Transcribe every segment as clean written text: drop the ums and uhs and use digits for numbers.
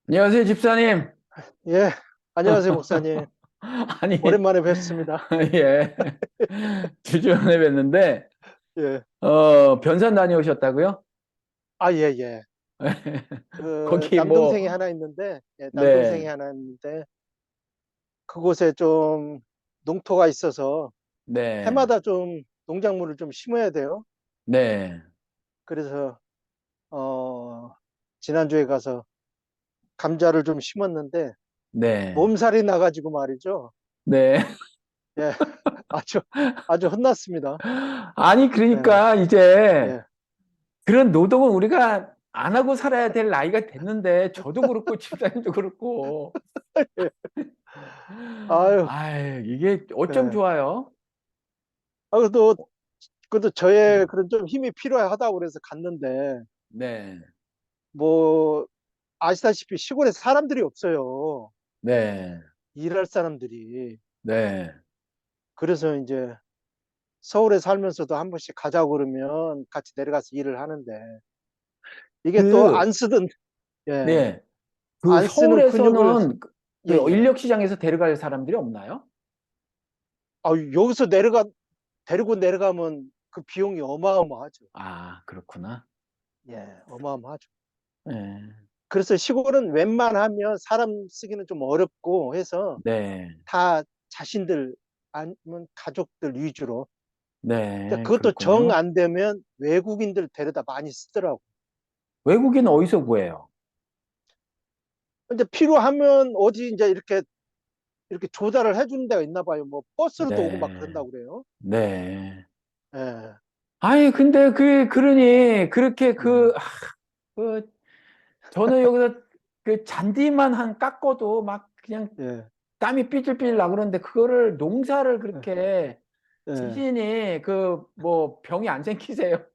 안녕하세요, 집사님. 예, 안녕하세요, 목사님. 아니, 오랜만에 뵙습니다. 예. 2주 만에 뵀는데, 예, 변산 다녀오셨다고요? 아, 예, 예. 거기 뭐, 남동생이 하나 있는데, 예, 남동생이 네, 하나 있는데, 그곳에 좀 농토가 있어서 네, 해마다 좀 농작물을 좀 심어야 돼요. 네, 그래서, 어, 지난주에 가서 감자를 좀 심었는데, 네, 몸살이 나가지고 말이죠. 네. 예, 아주, 아주 혼났습니다. 아니, 예, 그러니까 이제 예, 그런 노동은 우리가 안 하고 살아야 될 나이가 됐는데, 저도 그렇고, 집사님도 그렇고, 예. 아유, 아유, 이게 어쩜 예. 좋아요? 아, 그래도 저의 그런 좀 힘이 필요하다고 그래서 갔는데, 네, 뭐 아시다시피 시골에 사람들이 없어요. 네, 일할 사람들이. 네. 그래서 이제 서울에 살면서도 한 번씩 가자고 그러면 같이 내려가서 일을 하는데 이게 또 그, 안 쓰던 예, 네. 그 안 쓰는 근육을 서울에서는 예, 그 예. 인력 시장에서 데려갈 사람들이 없나요? 아, 여기서 데리고 내려가면 그 비용이 어마어마하죠. 아, 그렇구나. 예, 어마어마하죠. 네. 그래서 시골은 웬만하면 사람 쓰기는 좀 어렵고 해서 네. 다 자신들 아니면 가족들 위주로. 근데 네, 그것도 정 그렇군요. 안 되면 외국인들 데려다 많이 쓰더라고. 외국인 어디서 구해요? 근데 필요하면 어디 이제 이렇게 조달을 해주는 데가 있나 봐요. 뭐 버스로도 오고 막 네. 그런다고 그래요. 네. 예, 아니, 근데 그러니, 그렇게 예, 그, 저는 여기서 그 잔디만 한 깎아도 막 그냥 예, 땀이 삐질삐질 나 그러는데 그거를 농사를 예. 그렇게 예. 지신이 그 뭐 병이 안 생기세요?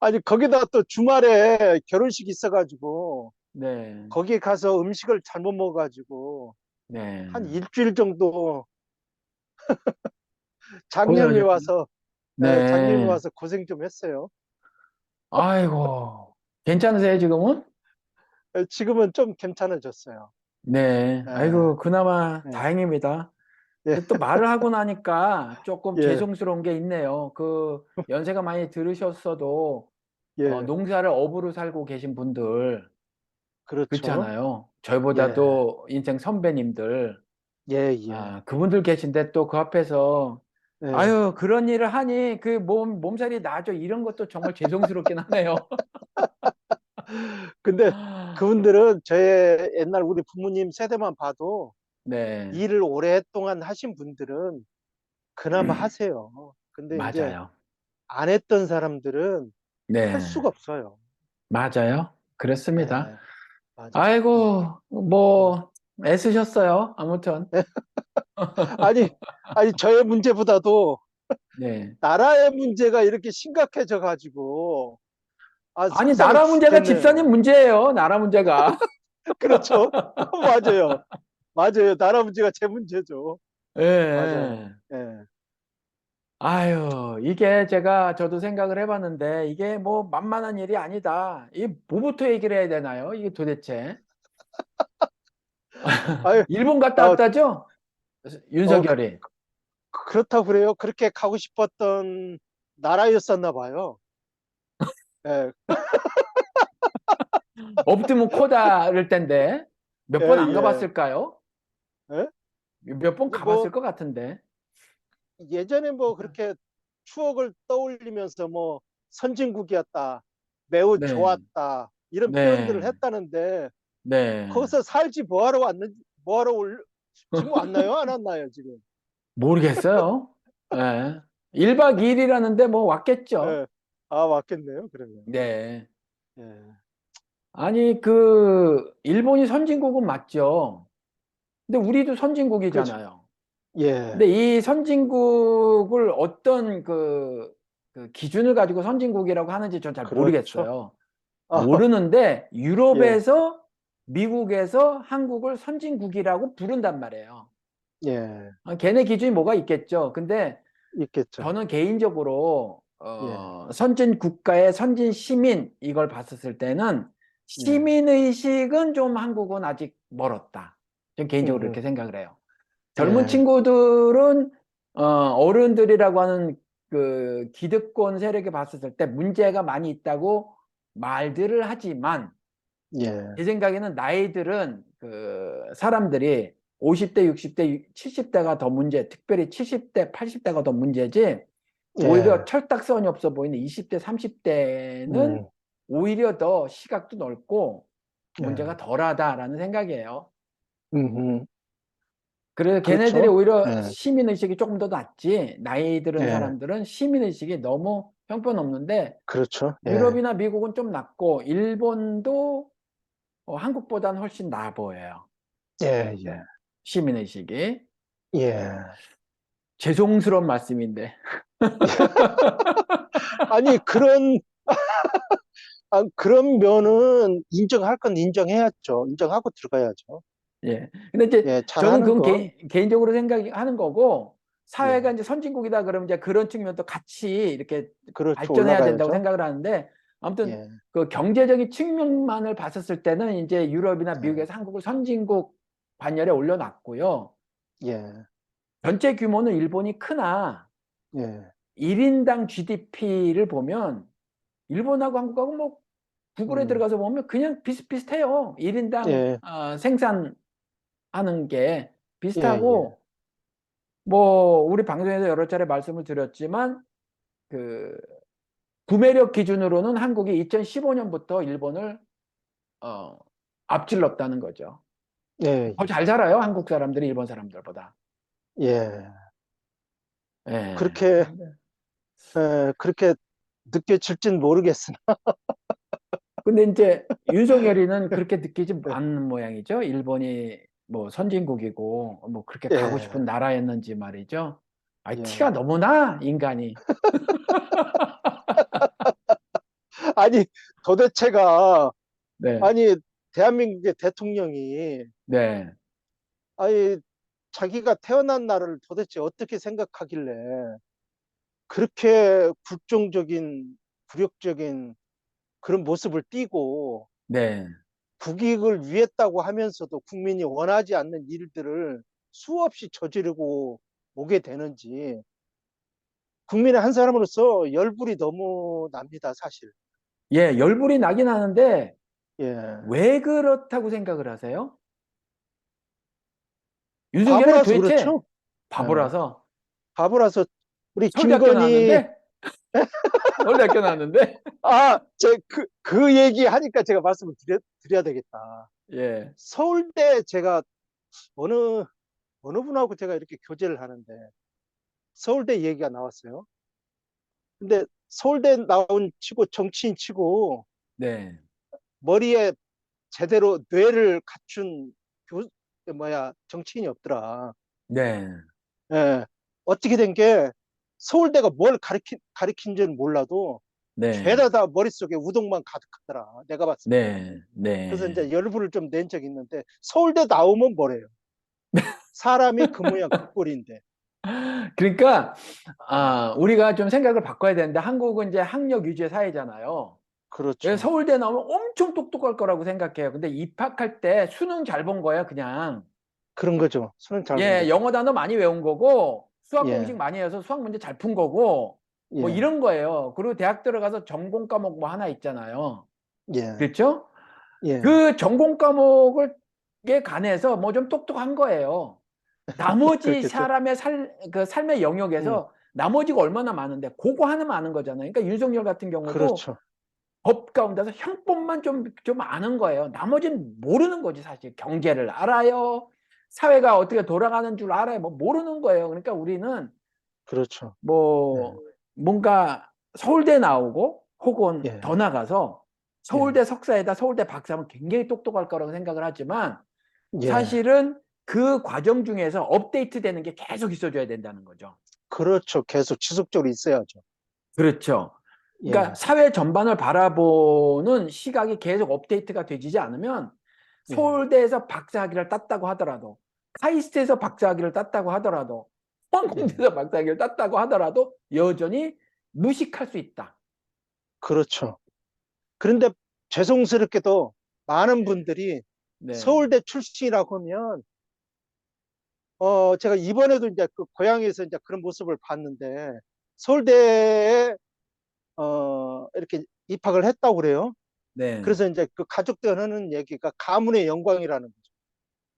아니 거기다가 또 주말에 결혼식 있어가지고 네. 거기에 가서 음식을 잘못 먹어가지고 네. 한 일주일 정도 장염이 고생하셨군요. 와서 장염이 네. 와서 고생 좀 했어요. 아이고. 괜찮으세요, 지금은? 지금은 좀 괜찮아졌어요. 네. 예, 아이고, 그나마 예, 다행입니다. 예, 근데 또 말을 하고 나니까 조금 예, 죄송스러운 게 있네요. 그 연세가 많이 들으셨어도 예, 농사를 업으로 살고 계신 분들 그렇죠. 그렇잖아요. 예, 저희보다도 인생 선배님들 예, 예, 아, 그분들 계신데 또 그 앞에서 예. 아유, 그런 일을 하니 그 몸살이 나죠. 이런 것도 정말 죄송스럽긴 하네요. 근데 그분들은 저의 옛날 우리 부모님 세대만 봐도 네. 일을 오랫동안 하신 분들은 그나마 하세요. 근데 이제 맞아요. 안 했던 사람들은 할 네. 수가 없어요. 맞아요. 그렇습니다. 예, 맞아요. 아이고, 예. 뭐, 애쓰셨어요. 아무튼. 아니, 아니, 저의 문제보다도 네. 나라의 문제가 이렇게 심각해져 가지고, 아, 아니, 속상해 나라 문제가 집사님 죽겠네요. 문제예요. 나라 문제가. 그렇죠. 맞아요. 맞아요. 나라 문제가 제 문제죠. 맞아요. 예. 예. 아유, 이게 저도 생각을 해봤는데, 이게 뭐 만만한 일이 아니다. 이게 뭐부터 얘기를 해야 되나요? 이게 도대체. 아유, 일본 갔다 어, 왔다죠? 어, 윤석열이. 그렇다고 그래요. 그렇게 가고 싶었던 나라였었나 봐요. 예, 없으면 코다를 텐데, 몇 예, 번 안 예. 가봤을까요? 예? 몇 번 근데 뭐 가봤을 것 같은데. 예전에 뭐 그렇게 추억을 떠올리면서 뭐 선진국이었다, 매우 네, 좋았다 이런 표현들을 네, 했다는데 네. 거기서 살지 뭐하러 왔는지 뭐하러 지금 왔나요? 안 왔나요? 지금? 모르겠어요. 예. 1박 2일이라는데 뭐 왔겠죠. 예. 아, 맞겠네요. 그러면. 네. 예. 아니, 일본이 선진국은 맞죠. 근데 우리도 그죠? 선진국이잖아요. 예. 근데 이 선진국을 어떤 그 기준을 가지고 선진국이라고 하는지 전 잘 그렇죠. 모르겠어요. 아, 모르는데 예. 유럽에서 미국에서 한국을 선진국이라고 부른단 말이에요. 예. 걔네 기준이 뭐가 있겠죠. 근데 있겠죠. 저는 개인적으로 예. 선진 국가의 선진 시민 이걸 봤었을 때는 예. 시민의식은 좀 한국은 아직 멀었다. 전 개인적으로 음, 이렇게 생각을 해요. 젊은 예, 친구들은 어른들이라고 하는 그 기득권 세력에 봤을 때 문제가 많이 있다고 말들을 하지만 예, 제 생각에는 나이들은 그 사람들이 50대, 60대, 70대가 더 문제, 특별히 70대, 80대가 더 문제지 오히려 예, 철딱선이 없어 보이는 20대, 30대는 음, 오히려 더 시각도 넓고 문제가 예, 덜하다라는 생각이에요. 음, 그래서 걔네들이 그렇죠. 오히려 예, 시민의식이 조금 더 낫지, 나이 들은 예, 사람들은 시민의식이 너무 형편없는데, 그렇죠. 예, 유럽이나 미국은 좀 낫고, 일본도 한국보다는 훨씬 나아 보여요. 예, 예, 시민의식이. 예. 죄송스러운 말씀인데. 아니, 그런 면은 인정할 건 인정해야죠. 인정하고 들어가야죠. 예. 근데 이제 예, 저는 잘하는 그건 건, 개인적으로 생각하는 거고, 사회가 예, 이제 선진국이다 그러면 이제 그런 측면도 같이 이렇게 그렇죠. 발전해야 된다고 올라가야죠. 생각을 하는데, 아무튼 예, 그 경제적인 측면만을 봤었을 때는 이제 유럽이나 예, 미국에서 한국을 선진국 반열에 올려놨고요. 예, 전체 규모는 일본이 크나 예, 1인당 GDP를 보면 일본하고 한국하고 뭐 구글에 음, 들어가서 보면 그냥 비슷비슷해요. 1인당 예, 생산하는 게 예, 예, 비슷하고 뭐 우리 방송에서 여러 차례 말씀을 드렸지만 그 구매력 기준으로는 한국이 2015년부터 일본을 어, 앞질렀다는 거죠. 예, 더 잘 살아요, 한국 사람들이 일본 사람들보다. 예. 예. 그렇게, 그렇게 느껴질진 모르겠으나, 근데 이제 윤석열이는 그렇게 느끼지 예, 않는 모양이죠. 일본이 뭐 선진국이고 뭐 그렇게 가고 예, 싶은 나라였는지 말이죠. 아, 티가 예. 너무 나, 인간이. 아니, 도대체가, 네, 아니, 대한민국의 대통령이, 네, 아니, 자기가 태어난 날을 도대체 어떻게 생각하길래, 그렇게 굴종적인, 굴욕적인 그런 모습을 띠고, 네, 국익을 위했다고 하면서도 국민이 원하지 않는 일들을 수없이 저지르고 오게 되는지, 국민의 한 사람으로서 열불이 너무 납니다, 사실. 예, 열불이 나긴 하는데 예. 왜 그렇다고 생각을 하세요? 윤석열이 바보라서 도대체 그렇죠? 예. 바보라서 바보라서 우리 서울대학교 김건희, 나왔는데 서울대학교 나왔는데 그 얘기 하니까 제가 말씀을 드려야 되겠다. 예, 서울대 제가 어느, 어느 분하고 제가 이렇게 교제를 하는데 서울대 얘기가 나왔어요. 근데 서울대 나온 치고 정치인 치고 네, 머리에 제대로 뇌를 갖춘 정치인이 없더라. 네, 예. 어떻게 된 게 서울대가 뭘 가르친지는 몰라도 네, 죄다 다 머릿속에 우동만 가득하더라. 내가 봤을 때. 네, 그래서 네. 이제 열불을 좀 낸 적이 있는데 서울대 나오면 뭐래요? 사람이 그 모양 그 꼴인데. 그러니까 예. 우리가 좀 생각을 바꿔야 되는데 한국은 이제 학력 위주의 사회잖아요. 그래서 그렇죠. 서울대 나오면 엄청 똑똑할 거라고 생각해요. 근데 입학할 때 수능 잘 본 거예요, 그냥. 그런 거죠. 수능 잘 본 예, 거죠. 영어 단어 많이 외운 거고 수학 공식 예. 많이 해서 수학 문제 잘 푼 거고 뭐 예. 이런 거예요. 그리고 대학 들어가서 전공 과목 뭐 하나 있잖아요. 예. 그렇죠? 예. 그 전공 과목을 에 관해서 뭐 좀 똑똑한 거예요. 나머지 그렇겠죠. 사람의 그 삶의 음. 영역에서 나머지가 얼마나 많은데 그거 하나만 아는 거잖아요. 그러니까 윤석열 같은 경우도 그렇죠. 법 가운데서 형법만 좀 아는 거예요. 나머지는 모르는 거지, 사실. 경제를 알아요. 사회가 어떻게 돌아가는 줄 알아요. 뭐 모르는 거예요. 그러니까 우리는 그렇죠. 예. 뭐 뭔가 서울대 나오고 혹은 예. 더 나가서 예. 서울대 석사에다 서울대 박사하면 굉장히 똑똑할 거라고 생각을 하지만 예. 사실은 그 과정 중에서 업데이트 되는 게 계속 있어줘야 된다는 거죠. 그렇죠. 계속 지속적으로 있어야죠. 그렇죠. 그러니까 예. 사회 전반을 바라보는 시각이 계속 업데이트가 되지 않으면 예. 서울대에서 박사학위를 땄다고 하더라도 카이스트에서 박사학위를 땄다고 하더라도 예. 포항공대에서 박사학위를 땄다고 하더라도 여전히 무식할 수 있다. 그렇죠. 그런데 죄송스럽게도 많은 분들이 네, 서울대 출신이라고 하면, 제가 이번에도 이제 그 고향에서 이제 그런 모습을 봤는데, 서울대에, 이렇게 입학을 했다고 그래요. 네. 그래서 이제 그 가족들 하는 얘기가 가문의 영광이라는 거죠.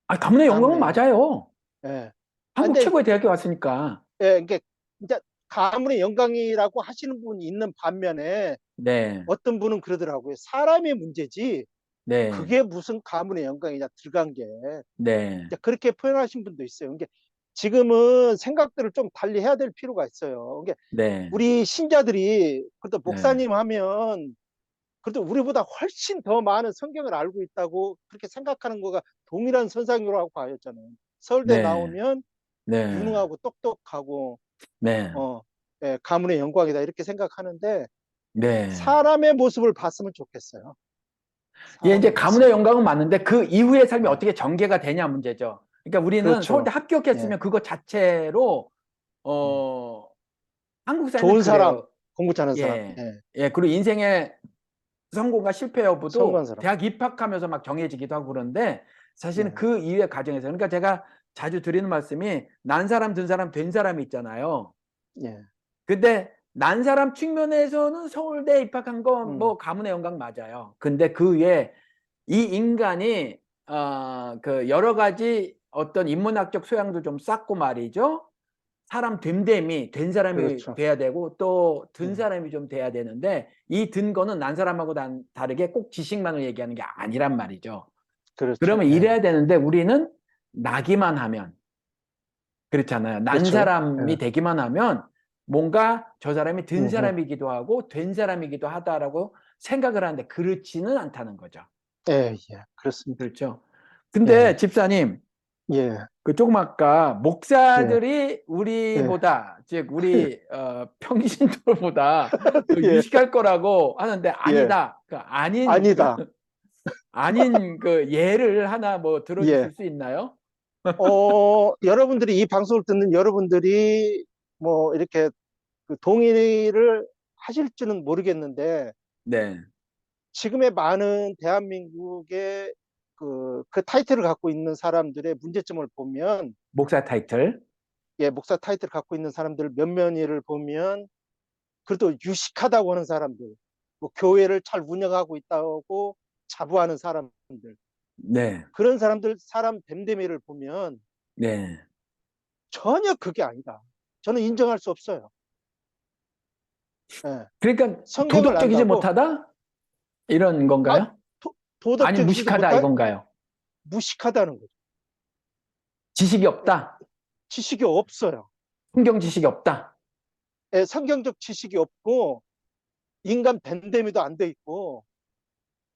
아, 가문의 영광은 가문의 영광. 맞아요. 예. 아, 한국 근데, 최고의 대학에 왔으니까. 예, 이게, 이제 가문의 영광이라고 하시는 분이 있는 반면에, 네, 어떤 분은 그러더라고요. 사람의 문제지, 네, 그게 무슨 가문의 영광이냐, 들어간 게. 네, 이제 그렇게 표현하신 분도 있어요. 이게 지금은 생각들을 좀 달리 해야 될 필요가 있어요. 이게 네, 우리 신자들이, 그래도 네, 목사님 하면, 그래도 우리보다 훨씬 더 많은 성경을 알고 있다고 그렇게 생각하는 거가 동일한 선상이라고 봐요, 저는. 서울대 네, 나오면 네, 유능하고 똑똑하고, 네, 어, 예, 가문의 영광이다, 이렇게 생각하는데, 네. 사람의 모습을 봤으면 좋겠어요. 이게 이제 사람의 가문의 모습을. 영광은 맞는데 그 이후의 삶이 예, 어떻게 전개가 되냐 문제죠. 그러니까 우리는 서울대 그렇죠. 예, 합격했으면 그것 자체로 예. 어 한국 사회는 좋은 사람, 그래요. 공부 잘하는 사람, 예. 예, 예. 그리고 인생의 성공과 실패 성공한 여부도 사람. 대학 입학하면서 막 정해지기도 하고 그런데 사실은 예, 그 이후의 과정에서 그러니까 제가 자주 드리는 말씀이 난 사람, 든 사람, 된 사람이 있잖아요. 예, 근데 난 사람 측면에서는 서울대 입학한 건 음, 뭐 가문의 영광 맞아요. 근데 그 위에 이 인간이 그 여러 가지 어떤 인문학적 소양도 좀 쌓고 말이죠. 사람 됨됨이 된 사람이 그렇죠. 돼야 되고 또 든 예, 사람이 좀 돼야 되는데 이 든 거는 난 사람하고 다르게 꼭 지식만을 얘기하는 게 아니란 말이죠. 그렇죠. 그러면 예, 이래야 되는데 우리는 나기만 하면 그렇잖아요. 난 그렇죠. 사람이 예, 되기만 하면 뭔가 저 사람이 든 음, 사람이기도 하고 된 사람이기도 하다라고 생각을 하는데 그렇지는 않다는 거죠. 예, 예, 그렇습니다. 그렇죠. 근데 예, 집사님, 예, 그 조금 아까 예, 목사들이 예, 우리보다 즉 우리 평신도보다 더 예, 유식할 거라고 하는데 예, 아니다. 그 아닌 그 아니다. 아닌 그 예를 하나 뭐 예, 들어주실 수 있나요? 여러분들이 이 방송을 듣는 여러분들이 뭐 이렇게 그 동의를 하실 줄은 모르겠는데, 네, 지금의 많은 대한민국의 그 타이틀을 갖고 있는 사람들의 문제점을 보면, 목사 타이틀. 예, 목사 타이틀을 갖고 있는 사람들 몇몇이를 보면, 그래도 유식하다고 하는 사람들, 뭐 교회를 잘 운영하고 있다고 자부하는 사람들, 네, 그런 사람들 사람 됨됨이를 보면 네. 전혀 그게 아니다. 저는 인정할 수 없어요. 예. 그러니까 성경을 도덕적이지 안다고, 못하다 이런 아, 건가요? 아니 도덕적이지 무식하다 못한, 이건가요? 무식하다는 거죠. 지식이 없다. 지식이 없어요. 성경 지식이 없다. 예, 성경적 지식이 없고 인간 됨됨이도 안 돼 있고.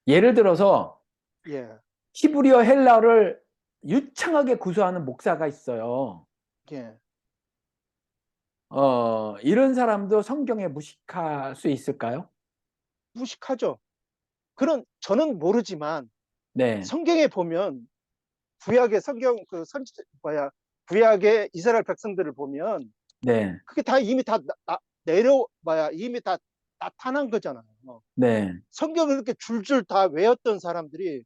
예를 들어서 예, 히브리어 헬라어를 유창하게 구사하는 목사가 있어요. 예, 이런 사람도 성경에 무식할 수 있을까요? 무식하죠. 그런, 저는 모르지만 네, 성경에 보면, 구약의 성경 그 선지 뭐야, 구약의 이스라엘 백성들을 보면 네, 그게 다 이미 다 내려 뭐야, 이미 다 나타난 거잖아요. 네, 성경을 이렇게 줄줄 다 외웠던 사람들이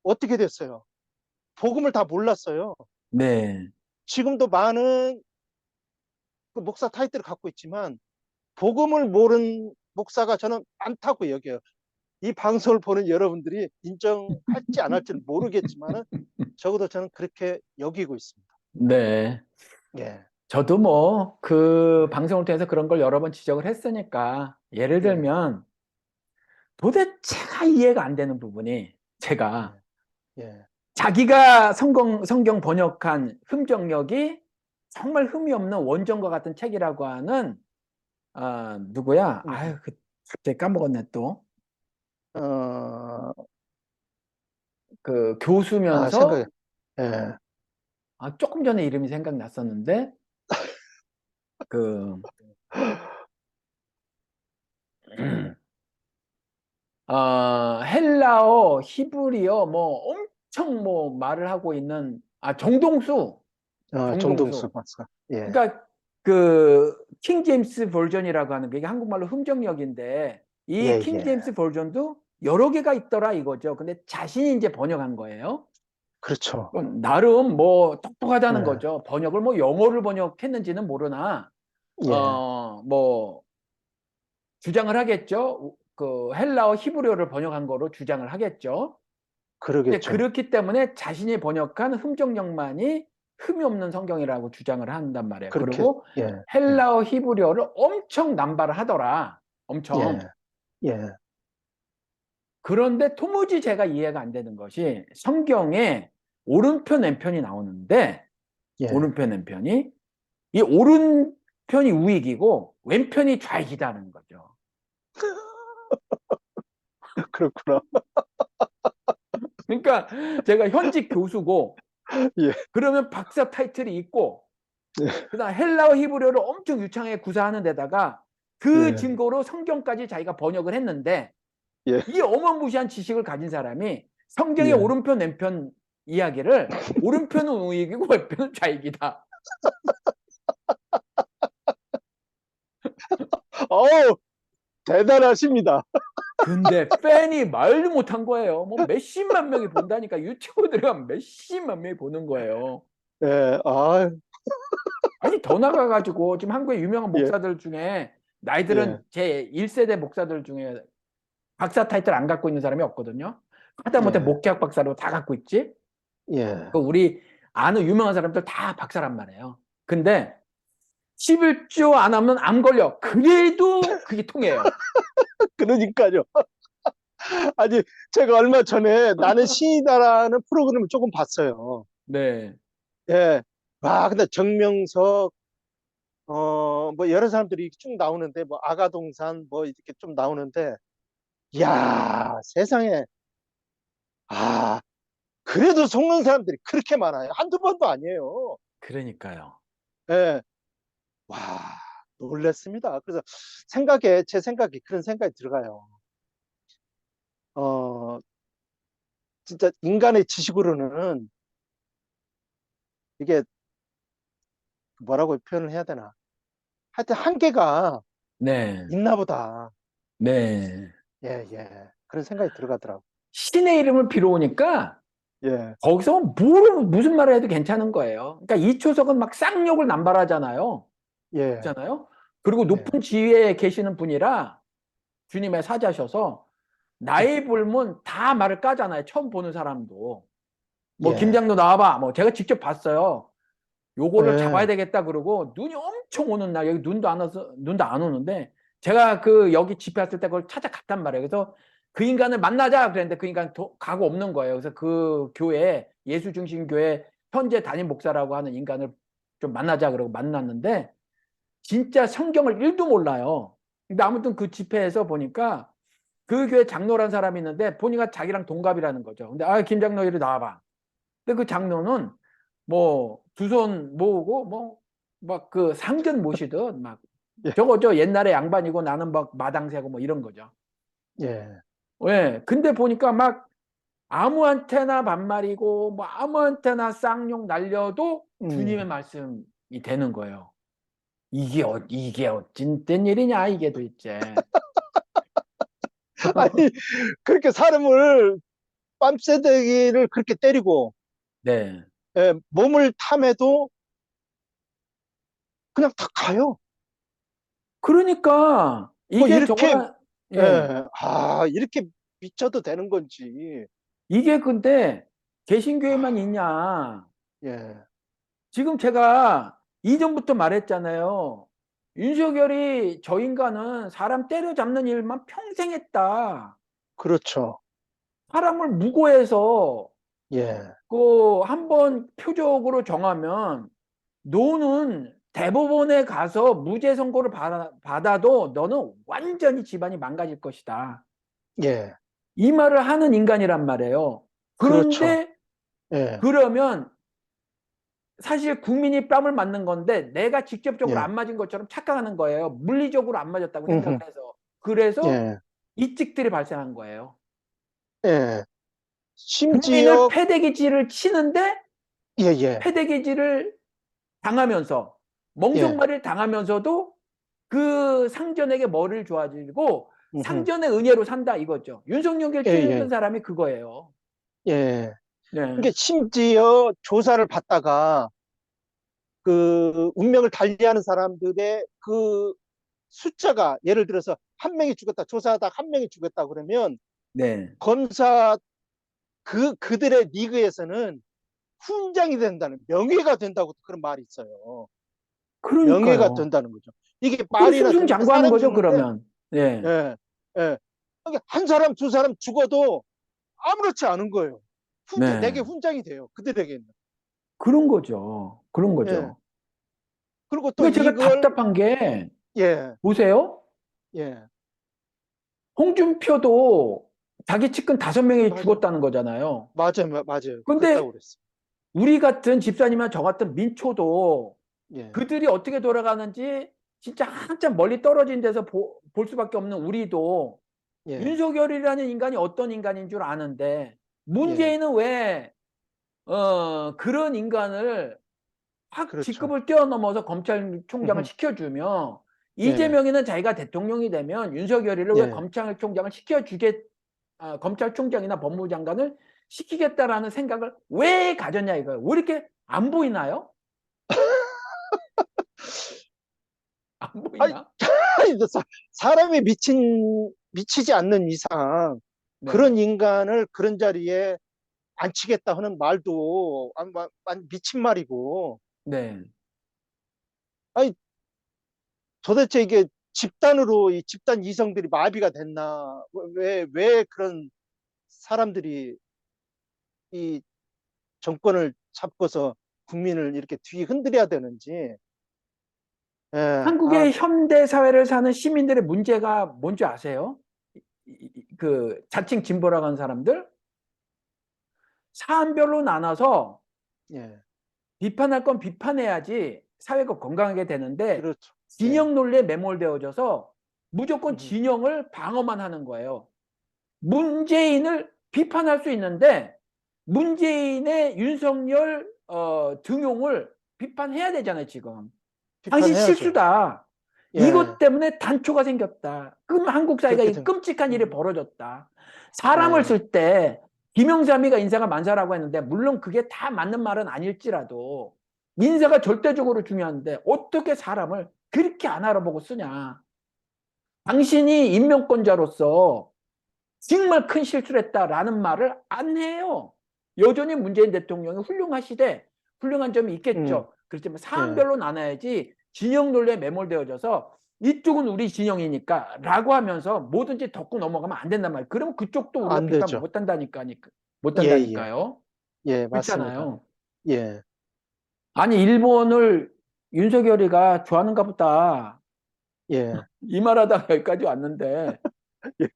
어떻게 됐어요? 복음을 다 몰랐어요. 네. 지금도 많은 그 목사 타이틀을 갖고 있지만 복음을 모르는 목사가 저는 많다고 여겨요. 이 방송을 보는 여러분들이 인정할지 안 할지는 모르겠지만은 적어도 저는 그렇게 여기고 있습니다. 네. 예, 저도 뭐 그 예, 방송을 통해서 그런 걸 여러 번 지적을 했으니까 예를 예, 들면 도대체가 이해가 안 되는 부분이 제가 예, 예, 자기가 성경 번역한 흠정력이 정말 흠이 없는 원전과 같은 책이라고 하는 누구야? 음, 아유, 갑자기 까먹었네 또. 어, 그 생각해. 교수면서 예, 조금 전에 이름이 생각났었는데 그 헬라어, 히브리어 뭐 엄청 뭐 말을 하고 있는 정동수, 정동수 정동수. 박사. 예, 그러니까 그 킹 제임스 버전이라고 하는 게 이게 한국말로 흠정역인데 이 예, 킹 예, 제임스 버전도 여러 개가 있더라 이거죠. 근데 자신이 이제 번역한 거예요. 그렇죠. 나름 뭐 똑똑하다는 예, 거죠. 번역을 뭐 영어를 번역했는지는 모르나 예, 뭐 주장을 하겠죠. 그 헬라어 히브리어를 번역한 거로 주장을 하겠죠. 근데 그러겠죠. 그렇기 때문에 자신이 번역한 흠정령만이 흠이 없는 성경이라고 주장을 한단 말이에요. 그렇게, 그리고 예, 예, 헬라어 히브리어를 엄청 남발을 하더라. 예, 엄청. 예, 그런데 도무지 제가 이해가 안 되는 것이 성경에 오른편 왼편이 나오는데 예, 오른편 왼편이 이 오른편이 우익이고 왼편이 좌익이다는 거죠. 그렇구나. 그러니까 제가 현직 교수고 예, 그러면 박사 타이틀이 있고 예, 그다음 헬라어 히브리어를 엄청 유창하게 구사하는 데다가 그 예, 증거로 성경까지 자기가 번역을 했는데 예, 이 어마무시한 지식을 가진 사람이 성경의 예. 오른편 왼편 이야기를 오른편은 우익이고 왼편은 좌익이다. 어우, 대단하십니다. 근데 팬이 말도 못한 거예요. 뭐 몇십만 명이 본다니까 유튜브 들어가면 몇십만 명이 보는 거예요. 예, 아, 아니 더 나가가지고 지금 한국의 유명한 예, 목사들 중에 나이들은 예, 제 1세대 목사들 중에 박사 타이틀 안 갖고 있는 사람이 없거든요. 하다못해 예, 목회학 박사로 다 갖고 있지. 예. 그 우리 아는 유명한 사람들 다 박사란 말이에요. 근데 11조 안 하면 암 걸려. 그래도 그게 통해요. 그러니까요. 아니, 제가 얼마 전에 나는 신이다라는 프로그램을 조금 봤어요. 네. 예. 와, 근데 정명석, 뭐 여러 사람들이 쭉 나오는데, 뭐 아가동산 뭐 이렇게 좀 나오는데, 이야, 세상에, 아, 그래도 속는 사람들이 그렇게 많아요. 한두 번도 아니에요. 그러니까요. 예. 와, 놀랬습니다. 그래서 제 생각에 그런 생각이 들어가요. 어, 진짜 인간의 지식으로는 이게 뭐라고 표현을 해야 되나. 하여튼 한계가 네. 있나 보다. 네. 예, 예. 그런 생각이 들어가더라고. 신의 이름을 빌어오니까 예, 거기서 무슨 말을 해도 괜찮은 거예요. 그러니까 이초석은 막 쌍욕을 남발하잖아요. 예, 그렇잖아요. 그리고 예, 높은 지위에 계시는 분이라 주님의 사자셔서 나이 불면 다 말을 까잖아요. 처음 보는 사람도. 뭐 예, 김장로 나와봐. 뭐 제가 직접 봤어요. 요거를 잡아야 예, 되겠다 그러고 눈이 엄청 오는 날 여기 눈도 안 와서 눈도 안 오는데 제가 그 여기 집회했을 때 그걸 찾아갔단 말이에요. 그래서 그 인간을 만나자 그랬는데 그 인간 가고 없는 거예요. 그래서 그 교회 예수 중심 교회 현재 담임 목사라고 하는 인간을 좀 만나자 그러고 만났는데 진짜 성경을 1도 몰라요. 근데 아무튼 그 집회에서 보니까 그 교회 장로란 사람이 있는데 보니까 자기랑 동갑이라는 거죠. 근데 김 장로 이리 나와봐. 근데 그 장로는 뭐 두 손 모으고 뭐 막 그 상전 모시듯 막 예, 저거 옛날에 양반이고 나는 막 마당 새고 뭐 이런 거죠. 예. 예. 근데 보니까 막 아무한테나 반말이고 뭐 아무한테나 쌍욕 날려도 주님의 음. 말씀이 되는 거예요. 이게 어찐 된 일이냐 이게 도대체. 아니, 그렇게 사람을 뺨새대기를 그렇게 때리고, 네. 예, 몸을 탐해도 그냥 다 가요. 그러니까 뭐 이게 이렇게, 정말 예. 예, 이렇게 미쳐도 되는 건지. 이게 근데 개신교에만 있냐? 예, 지금 제가 이전부터 말했잖아요. 윤석열이 저 인간은 사람 때려잡는 일만 평생 했다. 그렇죠. 사람을 무고해서 예, 그 한번 표적으로 정하면 너는 대법원에 가서 무죄 선고를 받아도 너는 완전히 집안이 망가질 것이다. 예, 이 말을 하는 인간이란 말이에요. 그렇죠. 그런데 예, 그러면 사실 국민이 뺨을 맞는 건데 내가 직접적으로 예, 안 맞은 것처럼 착각하는 거예요. 물리적으로 안 맞았다고 생각을 음흠, 해서. 그래서 예, 이직들이 발생한 거예요. 예. 국민을 심지어, 패대기질을 치는데 예, 예, 패대기질을 당하면서 예, 멍석말이를 당하면서도 그 상전에게 머리를 좋아지고 음흠. 상전의 은혜로 산다 이거죠. 윤석열 예, 찍는 예, 사람이 그거예요. 예. 네. 이게 심지어 조사를 받다가 그 운명을 달리하는 사람들의 그 숫자가 예를 들어서 한 명이 죽었다, 조사하다 한 명이 죽었다 그러면 네. 검사 그들의 리그에서는 훈장이 된다는, 명예가 된다고 그런 말이 있어요. 명예가 그러니까요. 된다는 거죠. 이게 그럼 말이나 됩니까? 승승장구하는 사람 거죠, 죽는데, 그러면. 예. 예, 예. 그러니까 한 사람, 두 사람 죽어도 아무렇지 않은 거예요. 내게 네. 훈장이 돼요. 그들에게는. 그런 거죠. 그런 예. 거죠. 그리고 또 그러니까 제가 이걸, 답답한 게, 예, 보세요. 예. 홍준표도 자기 측근 5명이 맞아. 죽었다는 거잖아요. 맞아요. 맞아요. 근데 그랬다고 그랬어. 우리 같은 집사님이나 저 같은 민초도 예, 그들이 어떻게 돌아가는지 진짜 한참 멀리 떨어진 데서 볼 수밖에 없는 우리도 예, 윤석열이라는 인간이 어떤 인간인 줄 아는데 예. 문재인은 왜 그런 인간을 확 그렇죠. 직급을 뛰어넘어서 검찰총장을 시켜주며 예, 이재명이는 자기가 대통령이 되면 윤석열이를 왜 예. 검찰총장을 검찰총장이나 법무장관을 시키겠다라는 생각을 왜 가졌냐 이거예요. 왜 이렇게 안 보이나요? 안 아니, 보이나? 아니, 사람이 미치지 않는 이상 네, 그런 인간을 그런 자리에 앉히겠다 하는 말도 미친 말이고. 네. 아니, 도대체 이게 집단으로 이 집단 이성들이 마비가 됐나? 왜 그런 사람들이 이 정권을 잡고서 국민을 이렇게 뒤흔들어야 되는지. 예, 한국의 현대 사회를 사는 시민들의 문제가 뭔지 아세요? 그 자칭 진보라고 하는 사람들 사안별로 나눠서 예, 비판할 건 비판해야지 사회가 건강하게 되는데 그렇죠. 예, 진영 논리에 매몰되어져서 무조건 음, 진영을 방어만 하는 거예요. 문재인을 비판할 수 있는데 문재인의 윤석열 등용을 비판해야 되잖아요, 지금. 당신 비판해야죠. 실수다. 예, 이것 때문에 단초가 생겼다. 그럼 한국 사회가 그렇게 이 된, 끔찍한 일이 음, 벌어졌다. 사람을 예, 쓸 때 김영삼이가 인사가 만사라고 했는데 물론 그게 다 맞는 말은 아닐지라도 인사가 절대적으로 중요한데 어떻게 사람을 그렇게 안 알아보고 쓰냐. 당신이 임명권자로서 정말 큰 실수를 했다라는 말을 안 해요. 여전히 문재인 대통령이 훌륭하시되 훌륭한 점이 음, 있겠죠. 그렇지만 예, 사안별로 나눠야지 진영 논리에 매몰되어져서 이쪽은 우리 진영이니까 라고 하면서 뭐든지 덮고 넘어가면 안 된단 말이에요. 그러면 그쪽도 우리가 안 비판 되죠. 예, 예, 못한다니까요. 예, 맞습니다. 그렇잖아요. 예, 아니 일본을 윤석열이가 좋아하는가 보다. 예, 이 말하다가 여기까지 왔는데 예,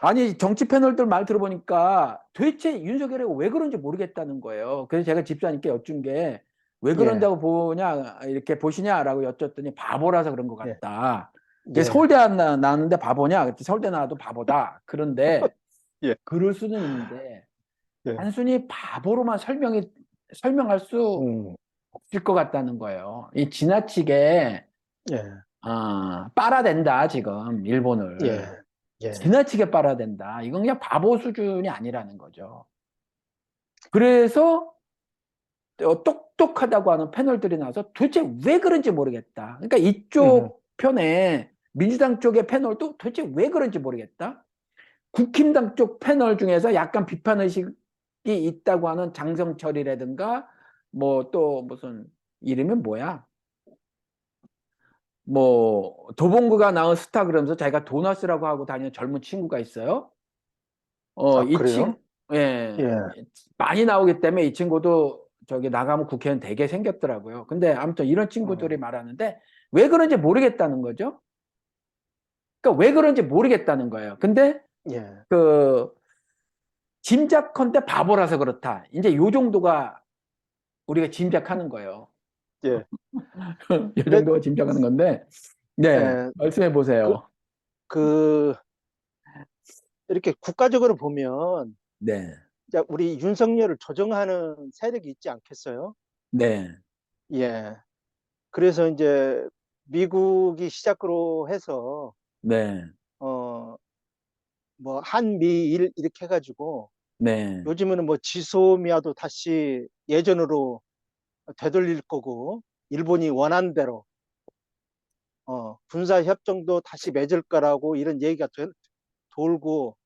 아니 정치 패널들 말 들어보니까 도대체 윤석열이 왜 그런지 모르겠다는 거예요. 그래서 제가 집사님께 여쭌 게 왜 예, 그런다고 보냐 이렇게 보시냐라고 여쭸더니 바보라서 그런 것 예, 같다. 예, 서울대 나왔는데 바보냐? 그랬더니 서울대 나와도 바보다. 그런데 예, 그럴 수는 있는데 예, 단순히 바보로만 설명할 수 음, 없을 것 같다는 거예요. 이 지나치게 예, 빨아댄다 지금 일본을. 예, 예, 지나치게 빨아댄다. 이건 그냥 바보 수준이 아니라는 거죠. 그래서 똑똑하다고 하는 패널들이 나와서 도대체 왜 그런지 모르겠다. 그러니까 음, 이쪽 편에 민주당 쪽의 패널도 도대체 왜 그런지 모르겠다. 국힘당 쪽 패널 중에서 약간 비판 의식이 있다고 하는 장성철이라든가 뭐 또 무슨 이름이 뭐야? 뭐 도봉구가 나온 스타 그러면서 자기가 도나스라고 하고 다니는 젊은 친구가 있어요. 아, 이 그래요? 예, 예, 많이 나오기 때문에 이 친구도 저기 나가면 국회의원 되게 생겼더라고요. 근데 아무튼 이런 친구들이 음, 말하는데 왜 그런지 모르겠다는 거죠. 그러니까 왜 그런지 모르겠다는 거예요. 근데 예, 그 짐작컨대 바보라서 그렇다. 이제 요 정도가 우리가 짐작하는 거예요. 예. 요 왜, 정도가 짐작하는 건데, 네, 예, 말씀해 그, 보세요. 그, 이렇게 국가적으로 보면, 네, 자, 우리 윤석열을 조정하는 세력이 있지 않겠어요? 네, 예. 그래서 이제 미국이 시작으로 해서, 네, 어, 뭐 한미일 이렇게 해가지고 네, 요즘에는 뭐 지소미아도 다시 예전으로 되돌릴 거고 일본이 원한 대로 군사 협정도 다시 맺을 거라고 이런 얘기가 돌고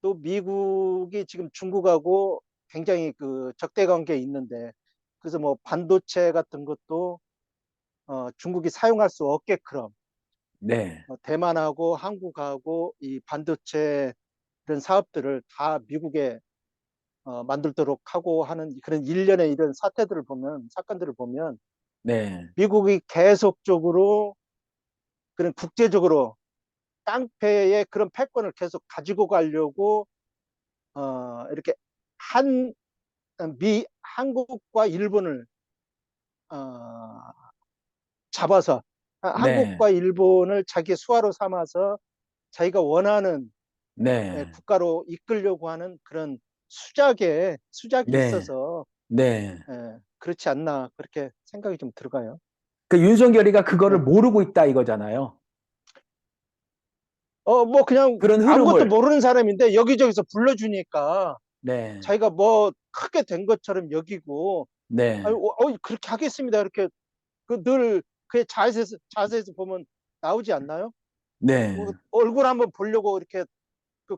또 미국이 지금 중국하고 굉장히 그 적대 관계에 있는데 그래서 뭐 반도체 같은 것도 중국이 사용할 수 없게끔 네, 대만하고 한국하고 이 반도체 이런 사업들을 다 미국에 만들도록 하고 하는 그런 일련의 이런 사태들을 보면 사건들을 보면 네, 미국이 계속적으로 그런 국제적으로 깡패의 그런 패권을 계속 가지고 가려고 이렇게 한 한국과 일본을 어, 잡아서 네, 한국과 일본을 자기의 수하로 삼아서 자기가 원하는 네, 국가로 이끌려고 하는 그런 수작이 네, 있어서 네. 그렇지 않나 그렇게 생각이 좀 들어가요. 그 윤석열이가 그거를 네. 모르고 있다 이거잖아요. 뭐 그냥 그런 아무것도 흐름을. 모르는 사람인데 여기저기서 불러주니까 네, 자기가 뭐 크게 된 것처럼 여기고 네, 그렇게 하겠습니다. 이렇게 늘 그의 자세에서 보면 나오지 않나요? 뭐 네. 얼굴 한번 보려고 이렇게 그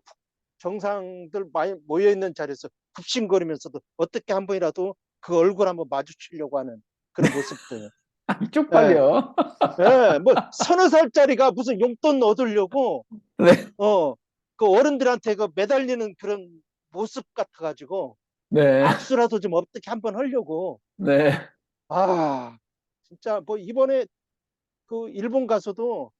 정상들 많이 모여 있는 자리에서 굽신거리면서도 어떻게 한 번이라도 그 얼굴 한번 마주치려고 하는 그런 모습들. 예, 쪽팔려. 예, 뭐 서너 살짜리가 무슨 용돈 얻으려고 네, 어, 그 어른들한테 그 매달리는 그런 모습 같아가지고 네, 악수라도 좀 어떻게 한번 하려고. 네, 아, 진짜 뭐 이번에 그 일본 가서도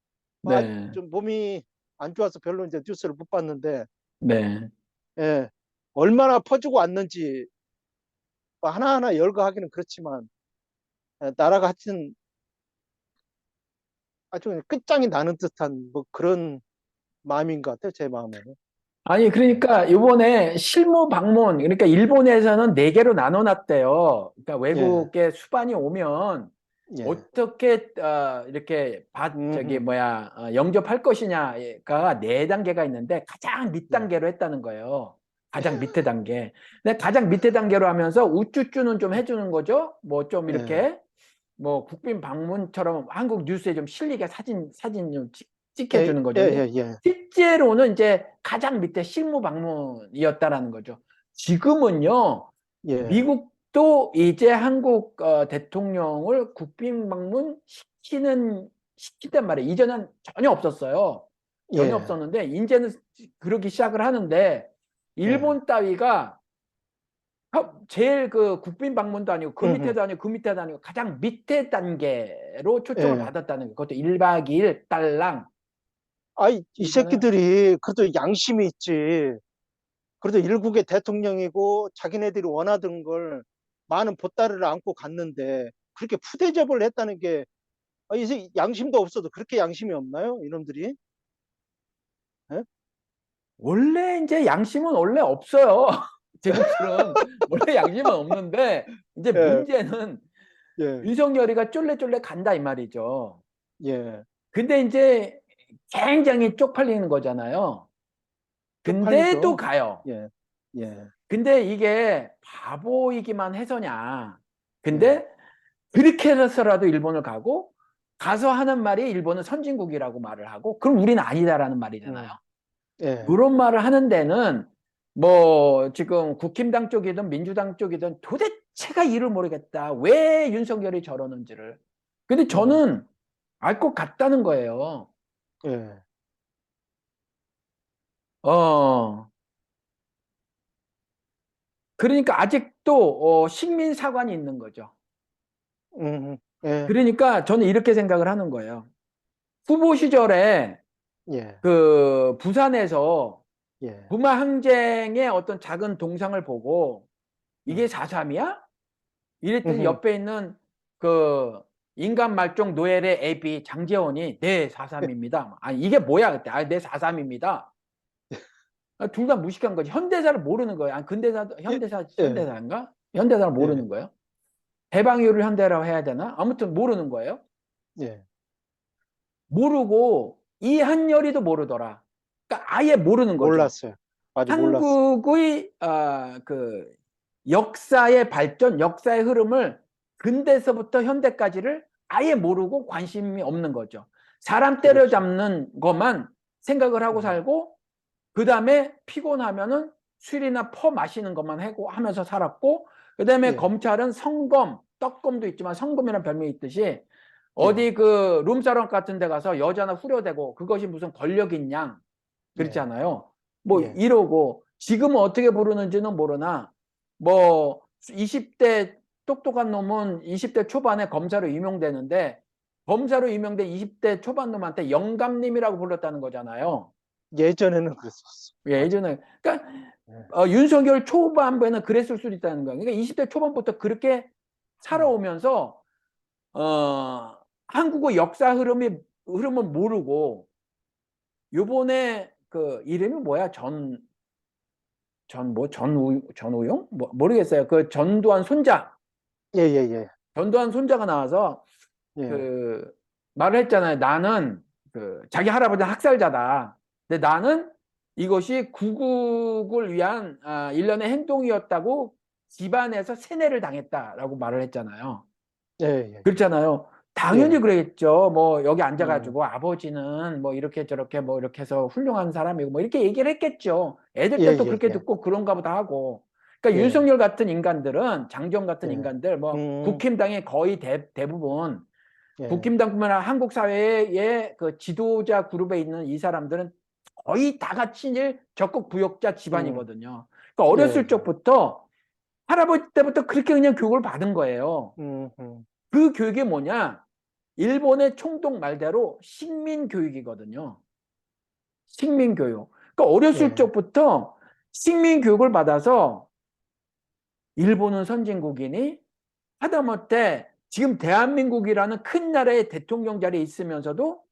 네, 좀 몸이 안 좋아서 별로 이제 뉴스를 못 봤는데, 네. 예, 얼마나 퍼주고 왔는지 뭐 하나하나 열거하기는 그렇지만, 나라가 하여튼 아주 그냥 끝장이 나는 듯한 뭐 그런 마음인 것 같아요, 제 마음에는. 아니, 예, 그러니까 이번에 실무 방문, 그러니까 일본에서는 네 개로 나눠놨대요. 그러니까 예, 외국의 수반이 오면 예, 어떻게 이렇게 저기 음, 뭐야 영접할 것이냐가 네 단계가 있는데 가장 예, 밑단계로 했다는 거예요. 가장 밑에 단계. 근데 가장 밑에 단계로 하면서 우쭈쭈는 좀 해주는 거죠. 뭐 좀 예, 이렇게 뭐 국빈 방문처럼 한국 뉴스에 좀 실리게 사진 좀 예, 찍혀주는 예, 거죠. 근데 예, 예, 실제로는 이제 가장 밑에 실무 방문이었다라는 거죠. 지금은요, 예, 미국도 이제 한국 대통령을 국빈 방문 시키단 말이에요. 이전엔 전혀 없었어요. 전혀 예, 없었는데, 이제는 그러기 시작을 하는데, 예, 일본 따위가 제일 그 국빈 방문도 아니고 그 음, 밑에도 아니고 그 밑에도 아니고 가장 밑에 단계로 초청을 예. 받았다는 거. 그것도 1박 2일 딸랑. 이 그러니까는 새끼들이 그래도 양심이 있지. 그래도 일국의 대통령이고 자기네들이 원하던 걸 많은 보따리를 안고 갔는데 그렇게 푸대접을 했다는 게 이제 양심도 없어도 그렇게 양심이 없나요? 이놈들이? 예? 원래 이제 양심은 원래 없어요. 제국들은 원래 양심은 없는데 이제 예, 문제는 예, 윤석열이가 쫄래쫄래 간다 이 말이죠. 예. 근데 이제 굉장히 쪽팔리는 거잖아요. 근데도 쪽팔리죠. 가요. 예, 예, 근데 이게 바보이기만 해서냐. 예, 근데 그렇게 해서라도 일본을 가고 가서 하는 말이 일본은 선진국이라고 말을 하고 그럼 우리는 아니다라는 말이잖아요. 음, 예, 그런 말을 하는 데는 뭐 지금 국힘당 쪽이든 민주당 쪽이든 도대체가 이를 모르겠다. 왜 윤석열이 저러는지를. 근데 음, 저는 알 것 같다는 거예요. 예, 어, 그러니까 아직도 식민사관이 있는 거죠. 예, 그러니까 저는 이렇게 생각을 하는 거예요. 후보 시절에 예, 그 부산에서 예, 부마 항쟁의 어떤 작은 동상을 보고 이게 예, 4.3이야? 이랬더니 음, 옆에 있는 그 인간 말종 노엘의 애비 장재원이 네 4.3입니다. 아니 이게 뭐야 그때 네 4.3입니다. 둘 다 무식한 거지. 현대사를 모르는 거예요. 아니 근대사 예, 현대사 예, 현대사인가? 현대사를 예, 모르는 거예요. 해방이후를 현대라고 해야 되나? 아무튼 모르는 거예요. 예, 모르고 이 한열이도 모르더라. 그러니까 아예 모르는 거죠. 몰랐어요. 아직 몰랐어요. 한국의 그 역사의 발전, 역사의 흐름을 근대에서부터 현대까지를 아예 모르고 관심이 없는 거죠. 사람 그렇죠. 때려잡는 것만 생각을 하고 음, 살고, 그 다음에 피곤하면은 술이나 퍼 마시는 것만 하고 하면서 살았고, 그 다음에 예, 검찰은 성검, 떡검도 있지만 성검이라는 별명이 있듯이 예, 어디 그 룸사롱 같은 데 가서 여자나 후려대고 그것이 무슨 권력인 양 예, 그렇잖아요. 뭐 예, 이러고 지금은 어떻게 부르는지는 모르나 뭐 20대 똑똑한 놈은 20대 초반에 검사로 임용되는데 검사로 임용된 20대 초반 놈한테 영감님이라고 불렀다는 거잖아요. 예전에는 그랬었어. 예, 맞아. 예전에. 그러니까 예, 윤석열 초반부에는 그랬을 수도 있다는 거예요. 그러니까 20대 초반부터 그렇게 음, 살아오면서 한국의 역사 흐름을 모르고 요번에 그 이름이 뭐야? 전우용? 뭐, 모르겠어요. 그 전두환 손자. 예, 예, 예, 전두환 손자가 나와서 예, 그 말을 했잖아요. 나는 그 자기 할아버지는 학살자다. 근데 나는 이것이 구국을 위한 일련의 행동이었다고 집안에서 세뇌를 당했다라고 말을 했잖아요. 예, 예, 그렇잖아요. 당연히 예, 그랬죠. 뭐 여기 음, 앉아가지고 아버지는 뭐 이렇게 저렇게 뭐 이렇게 해서 훌륭한 사람이고 뭐 이렇게 얘기를 했겠죠. 애들 예, 때도 예, 그렇게 예, 듣고 그런가 보다 하고. 그러니까 예, 윤석열 같은 인간들은 장정 같은 예, 인간들 뭐 음, 국힘당의 거의 대부분 예, 국힘당뿐만 아니라 한국 사회의 그 지도자 그룹에 있는 이 사람들은 거의 다 같이 적극 부역자 음, 집안이거든요. 그러니까 예, 어렸을 예, 적부터 할아버지 때부터 그렇게 그냥 교육을 받은 거예요. 음, 음, 그 교육이 뭐냐? 일본의 총독 말대로 식민교육이거든요. 식민교육. 그러니까 어렸을 예, 적부터 식민교육을 받아서 일본은 선진국이니 하다못해 지금 대한민국이라는 큰 나라의 대통령 자리에 있으면서도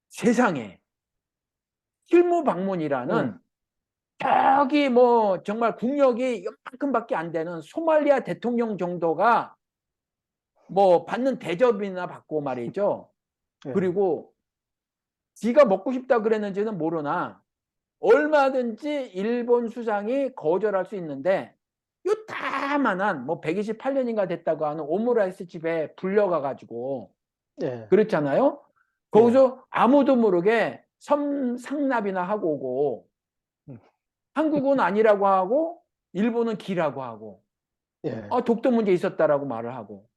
세상에 실무 음, 방문이라는 저기 뭐 정말 국력이 이만큼밖에 안 되는 소말리아 대통령 정도가 뭐 받는 대접이나 받고 말이죠. 예, 그리고 지가 먹고 싶다 그랬는지는 모르나 얼마든지 일본 수상이 거절할 수 있는데 요 다만한 뭐 128년인가 됐다고 하는 오므라이스 집에 불려가 가지고 예, 그렇잖아요. 예, 거기서 아무도 모르게 상납이나 하고 오고 음, 한국은 아니라고 하고 일본은 기라고 하고 예, 독도 문제 있었다라고 말을 하고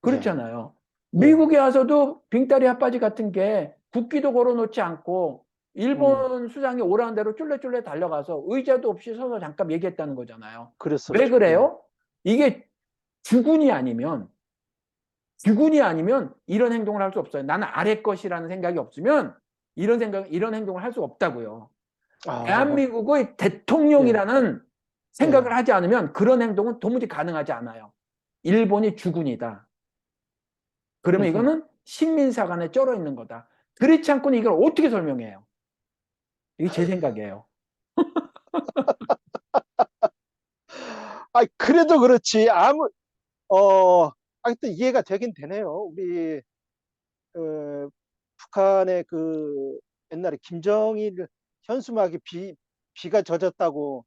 예, 그렇잖아요. 예, 미국에 와서도 빙다리 핫바지 같은 게 국기도 걸어놓지 않고 음, 일본 수장이 오라는 대로 쫄래쫄래 달려가서 의자도 없이 서서 잠깐 얘기했다는 거잖아요. 왜 그랬었죠. 예, 그래요? 이게 주군이 아니면 주군이 아니면 이런 행동을 할 수 없어요. 나는 아래 것이라는 생각이 없으면 이런 행동을 할 수 없다고요. 아, 대한민국의 예, 대통령이라는 생각을 예, 하지 않으면 그런 행동은 도무지 가능하지 않아요. 일본이 주군이다. 그러면 음흠. 이거는 식민사관에 쩔어 있는 거다. 그렇지 않고는 이걸 어떻게 설명해요? 이게 제 생각이에요. 아, 그래도 그렇지. 어, 하여튼 이해가 되긴 되네요. 우리, 북한의 그 옛날에 김정일 현수막에 비가 젖었다고